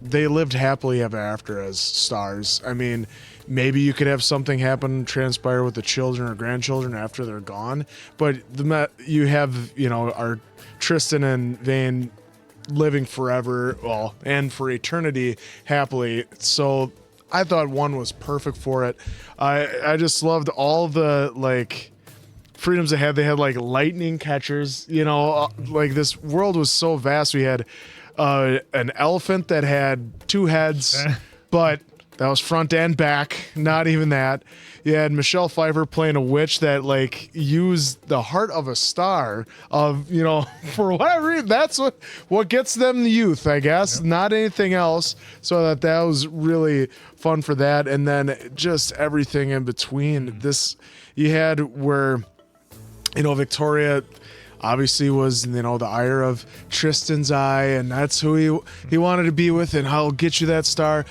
they lived happily ever after as stars. I mean, maybe you could have something transpire with the children or grandchildren after they're gone, but you have, our Tristan and Yvaine living forever, and for eternity happily. So I thought One was perfect for it. I just loved all the, like, freedoms they had. They had, like, lightning catchers, like, this world was so vast. We had an elephant that had two heads, but that was front and back, not even that. You had Michelle Pfeiffer playing a witch that, like, used the heart of a star of, for whatever reason, that's what gets them the youth, I guess, not anything else. So that was really fun for that. And then just everything in between. This, you had where, Victoria obviously was, the ire of Tristan's eye, and that's who he wanted to be with, and I'll get you that star.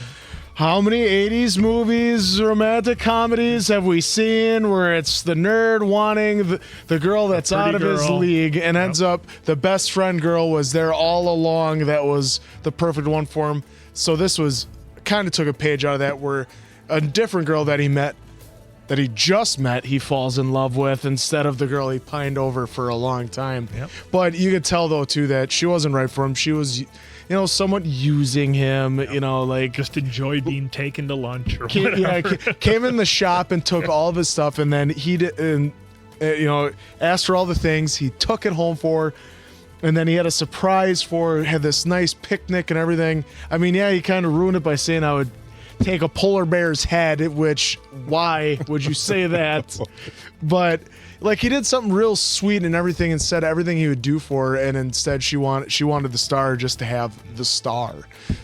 How many 80s movies, romantic comedies have we seen where it's the nerd wanting the girl that's out of his league, and ends up the best friend girl was there all along, that was the perfect one for him. So this was kind of took a page out of that, where a different girl that he just met, he falls in love with, instead of the girl he pined over for a long time. But you could tell, though, too, that she wasn't right for him. She was, somewhat using him, like, just enjoyed being taken to lunch or whatever. Came in the shop and took all of his stuff, and then he asked for all the things. He took it home for her, and then he had a surprise for her, had this nice picnic and everything. I mean, he kind of ruined it by saying I would take a polar bear's head, which, why would you say that? But, like, he did something real sweet and everything, and said everything he would do for her, and instead she wanted the star just to have the star.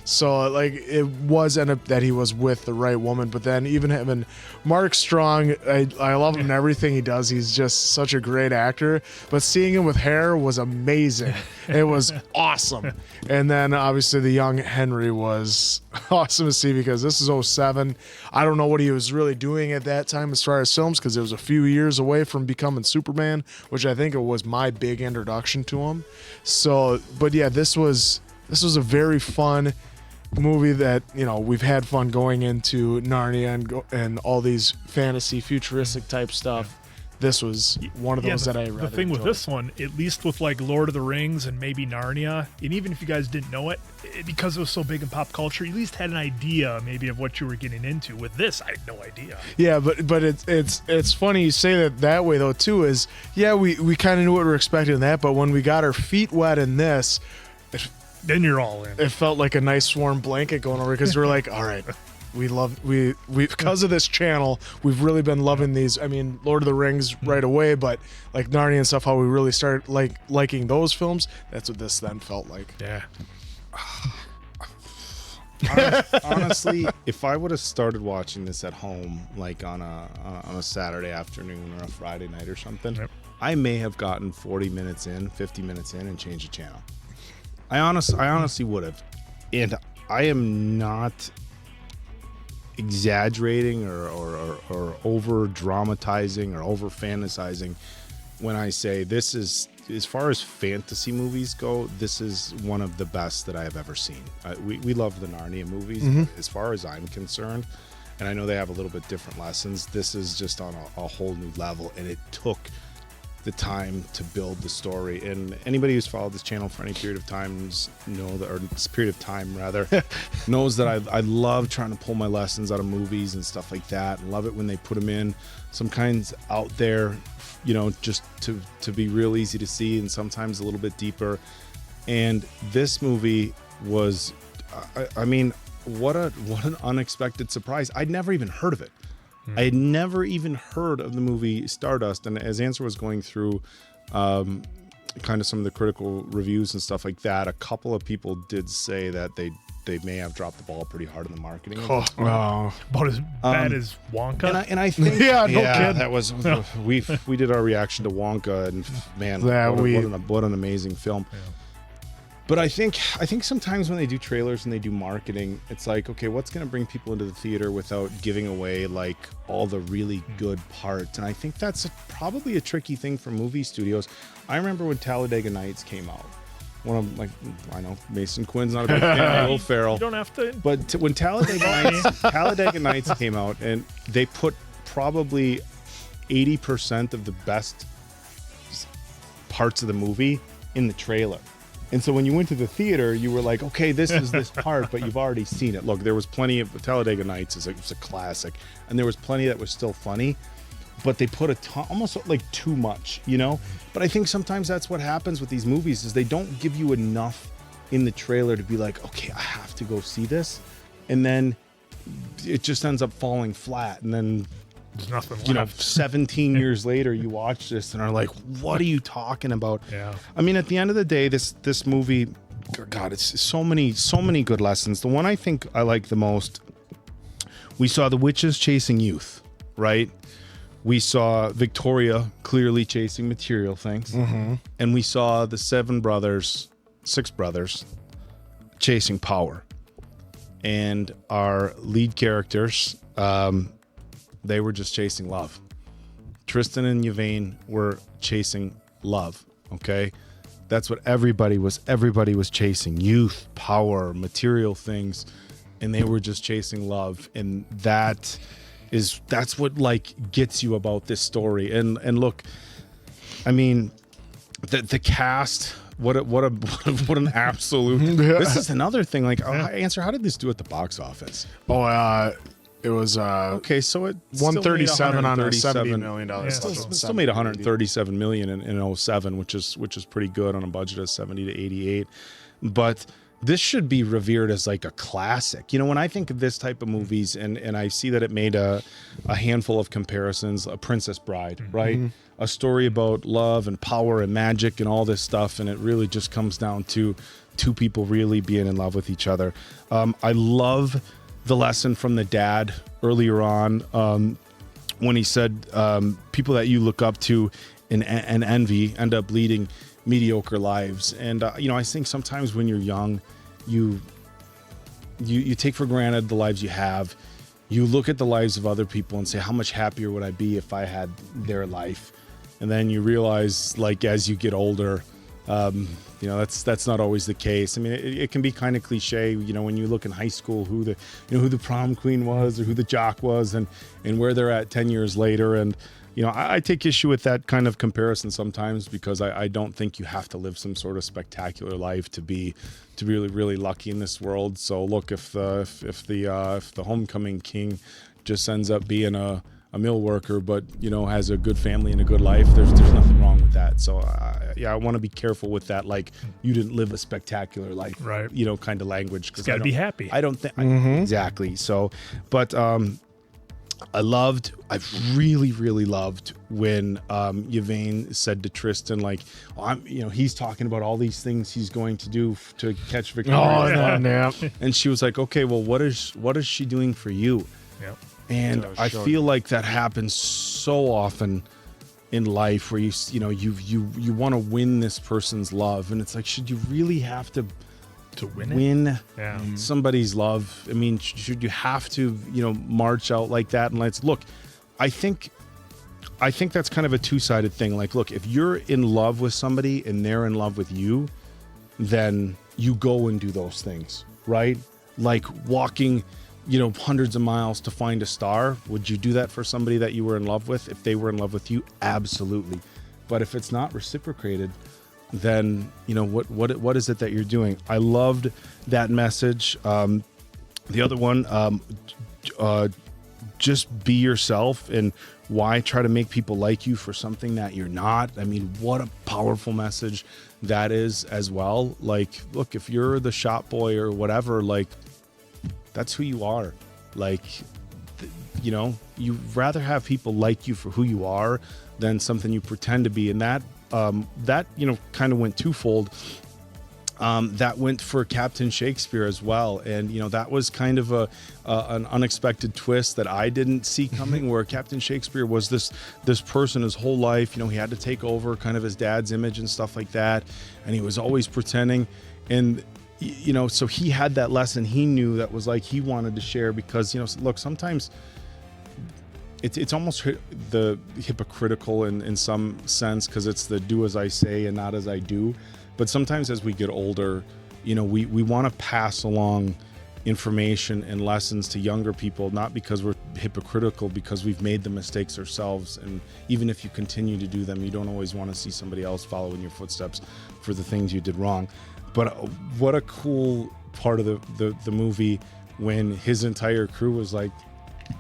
So, like, it was ended up that he was with the right woman. But then even having Mark Strong, I love him in everything he does. He's just such a great actor. But seeing him with hair was amazing. It was awesome. And then obviously the young Henry was awesome to see, because this is 2007. I don't know what he was really doing at that time as far as films, because it was a few years away from becoming Superman, which I think it was my big introduction to him. So, but yeah, this was a very fun movie that, we've had fun going into Narnia and all these fantasy futuristic type stuff. This was one of those that I read. The thing with this one, at least with, like, Lord of the Rings and maybe Narnia, and even if you guys didn't know it, because it was so big in pop culture, you at least had an idea maybe of what you were getting into. With this, I had no idea. Yeah, but it's funny you say that way, though, too, is, we kind of knew what we were expecting in that, but when we got our feet wet in this, then you're all in. It felt like a nice warm blanket going over, because we're like, all right, we because of this channel, we've really been loving these. I mean, Lord of the Rings right away, but like Narnia and stuff, how we really started liking those films. That's what this then felt like. Yeah. Honestly, if I would have started watching this at home, like on a Saturday afternoon or a Friday night or something, I may have gotten 40 minutes in, 50 minutes in, and changed the channel. I honestly would have. And I am not exaggerating or over dramatizing or over fantasizing when I say this is, as far as fantasy movies go, this is one of the best that I have ever seen. We love the Narnia movies, as far as I'm concerned, and I know they have a little bit different lessons. This is just on a whole new level, and it took the time to build the story. And anybody who's followed this channel for any period of time knows that I love trying to pull my lessons out of movies and stuff like that, and love it when they put them in some kinds out there, you know, just to be real easy to see, and sometimes a little bit deeper. And this movie was, I mean, what an unexpected surprise. I'd never even heard of it. I had never even heard of the movie Stardust, and as Answer was going through kind of some of the critical reviews and stuff like that, a couple of people did say that they may have dropped the ball pretty hard in the marketing. About as bad as Wonka. And I think yeah, no kidding. That was we did our reaction to Wonka, and man, what an amazing film. Yeah. But I think sometimes when they do trailers and they do marketing, it's like, okay, what's going to bring people into the theater without giving away like all the really good parts? And I think that's probably a tricky thing for movie studios. I remember when Talladega Nights came out. I know Mason Quinn's not a big fan of Will Ferrell. You don't have to. But when Talladega Nights came out, and they put probably 80% of the best parts of the movie in the trailer. And so when you went to the theater, you were like, okay, this is this part, but you've already seen it. Look, there was plenty of Talladega Nights is a classic, and there was plenty that was still funny, but they put a ton, almost like too much, you know? But I think sometimes that's what happens with these movies is they don't give you enough in the trailer to be like, okay, I have to go see this. And then it just ends up falling flat. And then, there's nothing left. You know, 17 years later, you watch this and are like, what are you talking about? Yeah. I mean, at the end of the day, this movie, God, it's so many good lessons. The one I think I like the most, we saw the witches chasing youth, right? We saw Victoria clearly chasing material things. And we saw the six brothers chasing power. And our lead characters, they were just chasing love. Tristan and Yvaine were chasing love, okay? That's what everybody was chasing. Youth, power, material things, and they were just chasing love. And that's what like gets you about this story. And look, I mean, the cast, what an absolute This is another thing, like Answer, how did this do at the box office? It was okay, so it 137 on a $70 million budget. Still made 137 million in 07, which is pretty good on a budget of 70 to 88. But this should be revered as like a classic. You know, when I think of this type of movies, and I see that it made a handful of comparisons, A Princess Bride, right? A story about love and power and magic and all this stuff, and it really just comes down to two people really being in love with each other. I love the lesson from the dad earlier on when he said people that you look up to and envy end up leading mediocre lives. And you know, I think sometimes when you're young, you take for granted the lives you have. You look at the lives of other people and say, how much happier would I be if I had their life? And then you realize, like, as you get older, you know, that's not always the case. I mean, it can be kind of cliche, you know, when you look in high school, who the prom queen was or who the jock was, and where they're at 10 years later. And, you know, I take issue with that kind of comparison sometimes, because I don't think you have to live some sort of spectacular life to be really, really lucky in this world. So look, if the homecoming king just ends up being a a mill worker, but has a good family and a good life. There's nothing wrong with that. So I want to be careful with that. Like, you didn't live a spectacular life, right? Kind of language. It's got to be happy. I don't think exactly. So, but I really, really loved when Yvaine said to Tristan, like, he's talking about all these things he's going to do to catch Victoria. Oh, yeah. And she was like, okay, well, what is she doing for you? Yep. And I feel like that happens so often in life, where you want to win this person's love, and it's like, should you really have to win somebody's love? I mean, should you have to march out like that? And let's look, I think that's kind of a two-sided thing. Like, look, if you're in love with somebody and they're in love with you, then you go and do those things, right? Like walking hundreds of miles to find a star. Would you do that for somebody that you were in love with? If they were in love with you, absolutely. But if it's not reciprocated, then what is it that you're doing? I loved that message. The other one, just be yourself, and why try to make people like you for something that you're not? I mean, what a powerful message that is as well. Like, look, if you're the shop boy or whatever, like, that's who you are. Like, you'd rather have people like you for who you are than something you pretend to be. And that kind of went twofold. That went for Captain Shakespeare as well. And, that was kind of an unexpected twist that I didn't see coming, where Captain Shakespeare was this person his whole life. He had to take over kind of his dad's image and stuff like that. And he was always pretending. And, so he had that lesson he knew that was like he wanted to share, because, look, sometimes it's almost the hypocritical in some sense, because it's the do as I say and not as I do. But sometimes as we get older, we want to pass along information and lessons to younger people, not because we're hypocritical, because we've made the mistakes ourselves. And even if you continue to do them, you don't always want to see somebody else follow in your footsteps for the things you did wrong. But what a cool part of the movie when his entire crew was like,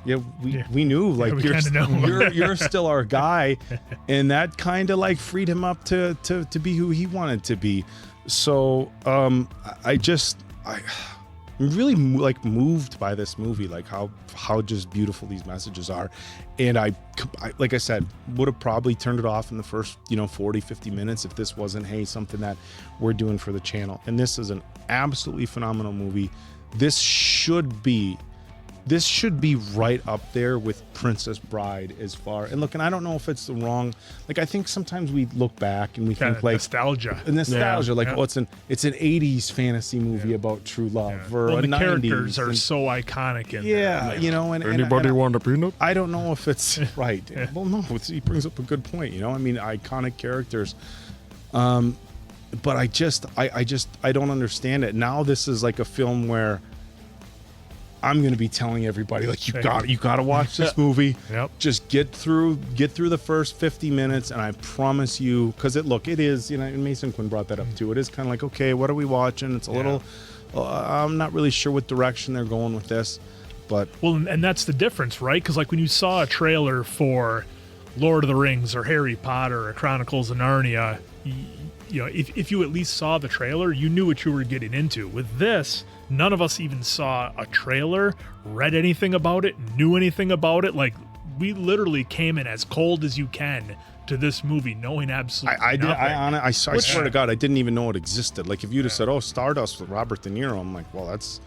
we knew, like, you're still our guy. And that kind of like freed him up to be who he wanted to be. So I'm really like moved by this movie, like how just beautiful these messages are. And I like I said, would have probably turned it off in the first 40-50 minutes if this wasn't something that we're doing for the channel. And this is an absolutely phenomenal movie. This should be right up there with Princess Bride as far. And look, and I don't know if it's the wrong, like, I think sometimes we look back and we think like nostalgia, like, oh, it's an 80s fantasy movie about true love, or the 90s, characters are so iconic in there. And anybody want a peanut? I don't know if it's right. Well, no, he brings up a good point. I mean, iconic characters. But I don't understand it. Now this is like a film where I'm going to be telling everybody, like, you got to watch this movie. Yep. Just get through the first 50 minutes, and I promise you, because it is, and Mason Quinn brought that up too. It is kind of like, okay, what are we watching? It's a little, I'm not really sure what direction they're going with this, but and that's the difference, right? Because like when you saw a trailer for Lord of the Rings or Harry Potter or Chronicles of Narnia, if you at least saw the trailer, you knew what you were getting into. With this, none of us even saw a trailer, read anything about it, knew anything about it. Like, we literally came in as cold as you can to this movie, knowing absolutely nothing. I swear to God, I didn't even know it existed. Like, if you'd have said, "Oh, Stardust with Robert De Niro," I'm like, well, that's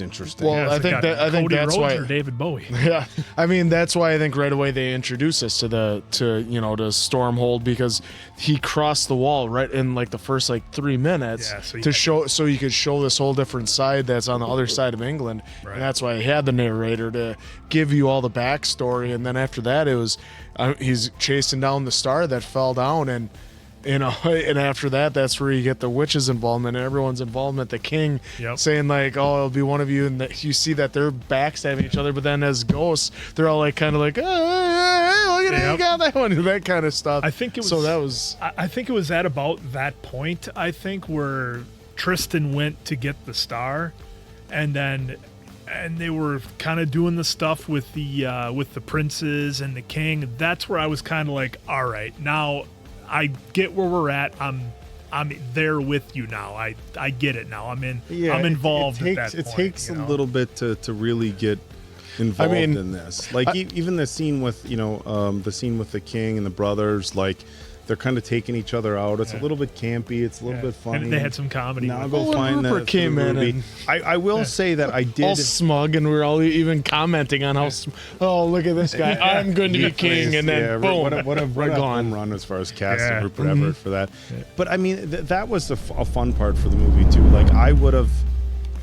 interesting. Well, I think that's Rhodes why or David Bowie. Yeah, I mean, that's why I think right away they introduced us to Stormhold, because he crossed the wall right in like the first 3 minutes so you could show this whole different side that's on the other side of England, and that's why he had the narrator to give you all the backstory. And then after that, it was he's chasing down the star that fell down, and after that, that's where you get the witch's involvement and everyone's involvement. The king saying like, "Oh, it'll be one of you," and you see that they're backstabbing each other. But then as ghosts, they're all like, kind of like, "Hey, look at you got that one," that kind of stuff. I think it was. So that was. I think it was at about that point. I think where Tristan went to get the star, and then and they were kind of doing the stuff with the princes and the king, that's where I was kind of like, all right, now I get where we're at. I'm there with you now. I get it now. I'm involved at that point. It takes a little bit to really get involved in this. Like even the scene with the scene with the king and the brothers, like they're kind of taking each other out. It's a little bit campy. It's a little bit funny. And they had some comedy. Now go find that. Came in and I will say that I did all smug, and we were all even commenting on how. Oh, look at this guy! I'm going to be king, and then boom, what a home run as far as casting Rupert Everett for that. But I mean, that was a fun part for the movie too. Like I would have,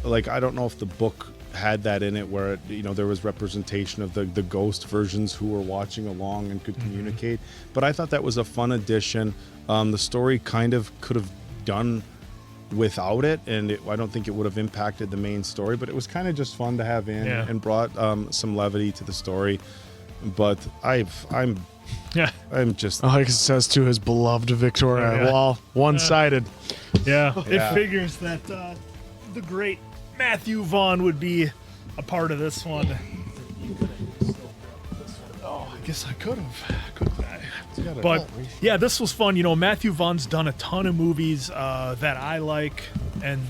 I don't know if the book had that in it where there was representation of the ghost versions who were watching along and could communicate, but I thought that was a fun addition. The story kind of could have done without it, and I don't think it would have impacted the main story, but it was kind of just fun to have in and brought some levity to the story. But I'm just like it says to his beloved Victoria wall, one-sided. It figures that the great Matthew Vaughn would be a part of this one. Oh, I guess I could have, couldn't I? But yeah, this was fun. Matthew Vaughn's done a ton of movies that I like, and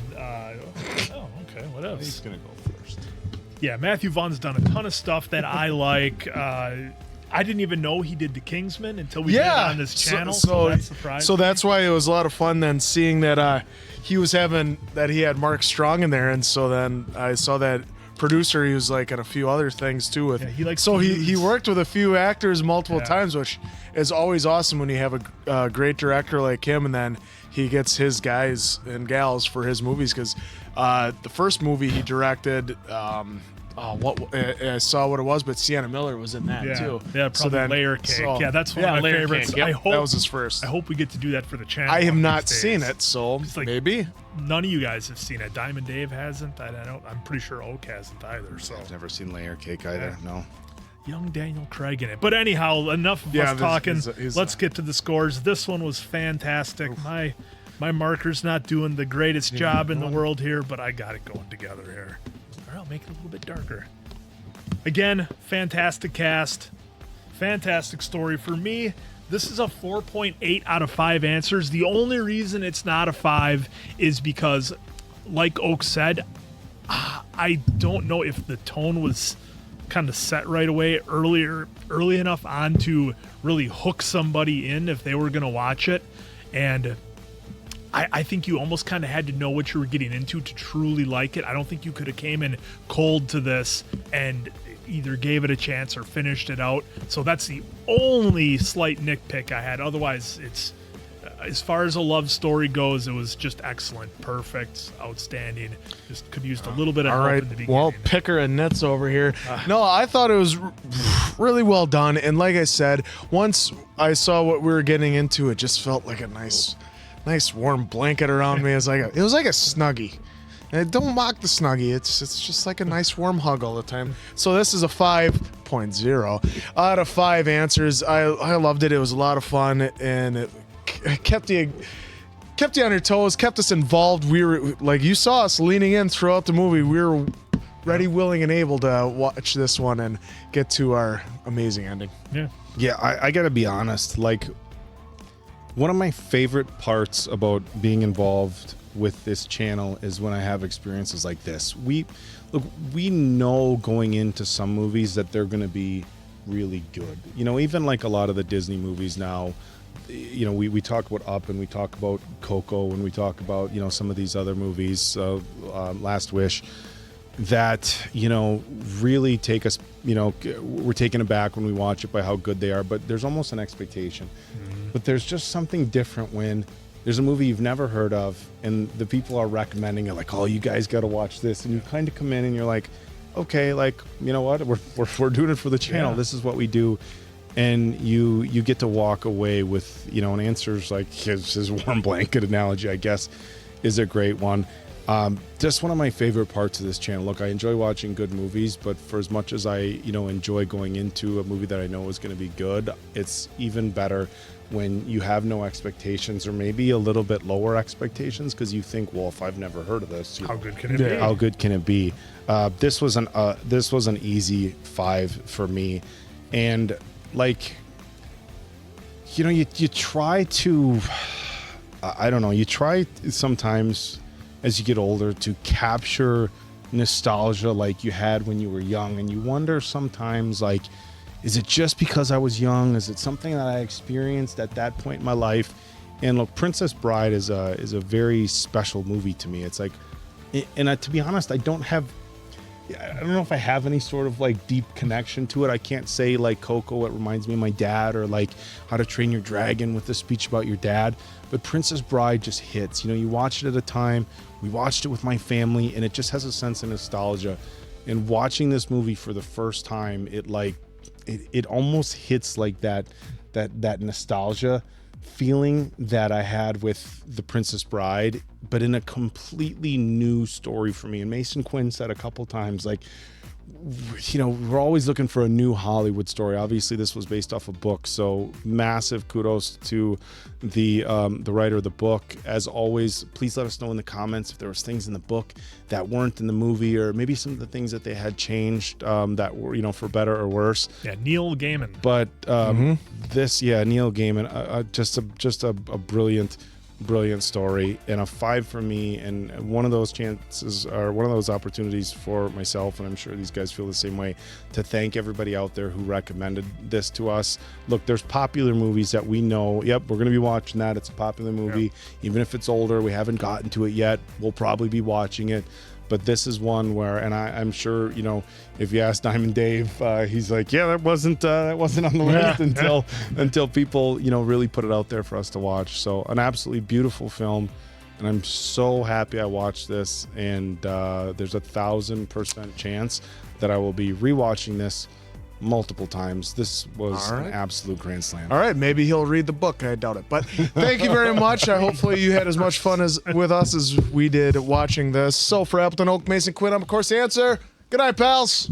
what else? He's gonna go first. Yeah, Matthew Vaughn's done a ton of stuff that I like. I didn't even know he did The Kingsman until we did it on this channel. So that's surprising. So that's why it was a lot of fun then seeing that he had Mark Strong in there, and so then I saw that producer he was like on a few other things too with. He worked with a few actors multiple times, which is always awesome when you have a great director like him, and then he gets his guys and gals for his movies, because the first movie he directed. I saw what it was, but Sienna Miller was in that too. Yeah, probably Layer Cake. That's one of my favorites. Cake, yep. That was his first. I hope we get to do that for the channel. I have not seen it, so maybe. None of you guys have seen it. Diamond Dave hasn't. I'm pretty sure Oak hasn't either. So I've never seen Layer Cake either. No. Young Daniel Craig in it. But anyhow, enough of us talking. Let's get to the scores. This one was fantastic. My marker's not doing the greatest job in the world here, but I got it going together here. I'll make it a little bit darker. Again, fantastic cast, fantastic story. For me, this is a 4.8 out of 5 answers. The only reason it's not a 5 is because, like Oak said, I don't know if the tone was kind of set right away early enough on to really hook somebody in if they were going to watch it. And I think you almost kind of had to know what you were getting into to truly like it. I don't think you could have came in cold to this and either gave it a chance or finished it out. So that's the only slight nitpick I had. Otherwise, it's as far as a love story goes, it was just excellent, perfect, outstanding. Just could have used a little bit of help in the beginning. Well, picker and nits over here. No, I thought it was really well done. And like I said, once I saw what we were getting into, it just felt like a nice warm blanket around me. It was like a snuggie. And don't mock the snuggie. It's just like a nice warm hug all the time. So this is a 5.0 out of 5 answers. I loved it. It was a lot of fun, and it kept you on your toes, kept us involved. We were like, you saw us leaning in throughout the movie. We were ready, willing, and able to watch this one and get to our amazing ending. Yeah, I gotta be honest. Like, one of my favorite parts about being involved with this channel is when I have experiences like this. We know going into some movies that they're going to be really good. Even like a lot of the Disney movies now, we talk about Up, and we talk about Coco, and we talk about, some of these other movies, Last Wish, that, really take us, we're taken aback when we watch it by how good they are, but there's almost an expectation. But there's just something different when there's a movie you've never heard of and the people are recommending it, like, oh, you guys got to watch this, and you kind of come in and you're like, okay, like, you know what, we're doing it for the channel. This is what we do. And you get to walk away with, an answers like his warm blanket analogy, I guess, is a great one. Just one of my favorite parts of this channel. Look, I enjoy watching good movies, but for as much as I, enjoy going into a movie that I know is going to be good, it's even better when you have no expectations, or maybe a little bit lower expectations, because you think, well, if I've never heard of this, how good can it be? How good can it be? This was an easy 5 for me, and like, you try to, I don't know, you try sometimes as you get older to capture nostalgia like you had when you were young, and you wonder sometimes, like, is it just because I was young? Is it something that I experienced at that point in my life? And look, Princess Bride is a very special movie to me. It's like, and to be honest, I don't know if I have any sort of like deep connection to it. I can't say like Coco, it reminds me of my dad, or like How to Train Your Dragon with the speech about your dad. But Princess Bride just hits. You watch it at a time. We watched it with my family, and it just has a sense of nostalgia. And watching this movie for the first time, it almost hits like that nostalgia feeling that I had with The Princess Bride, but in a completely new story for me. And Mason Quinn said a couple times, like, we're always looking for a new Hollywood story. Obviously, this was based off a book, so massive kudos to the writer of the book. As always, please let us know in the comments if there was things in the book that weren't in the movie, or maybe some of the things that they had changed that were, for better or worse. Yeah, Neil Gaiman. But Neil Gaiman, just a brilliant story, and a 5 for me, and one of those chances, or one of those opportunities for myself, and I'm sure these guys feel the same way, to thank everybody out there who recommended this to us. Look, there's popular movies that we know, yep, we're going to be watching that. It's a popular movie. Yep. Even if it's older, we haven't gotten to it yet, we'll probably be watching it. But this is one where, and I'm sure, if you ask Diamond Dave, he's like, yeah, that wasn't on the list until people, really put it out there for us to watch. So an absolutely beautiful film, and I'm so happy I watched this. And there's 1,000% chance that I will be rewatching this multiple times. This was an absolute grand slam. All right, maybe he'll read the book. I doubt it, but thank you very much. Hopefully you had as much fun with us as we did watching this. So for Appleton Oak, Mason Quinn, I'm of course the answer. Good night, pals.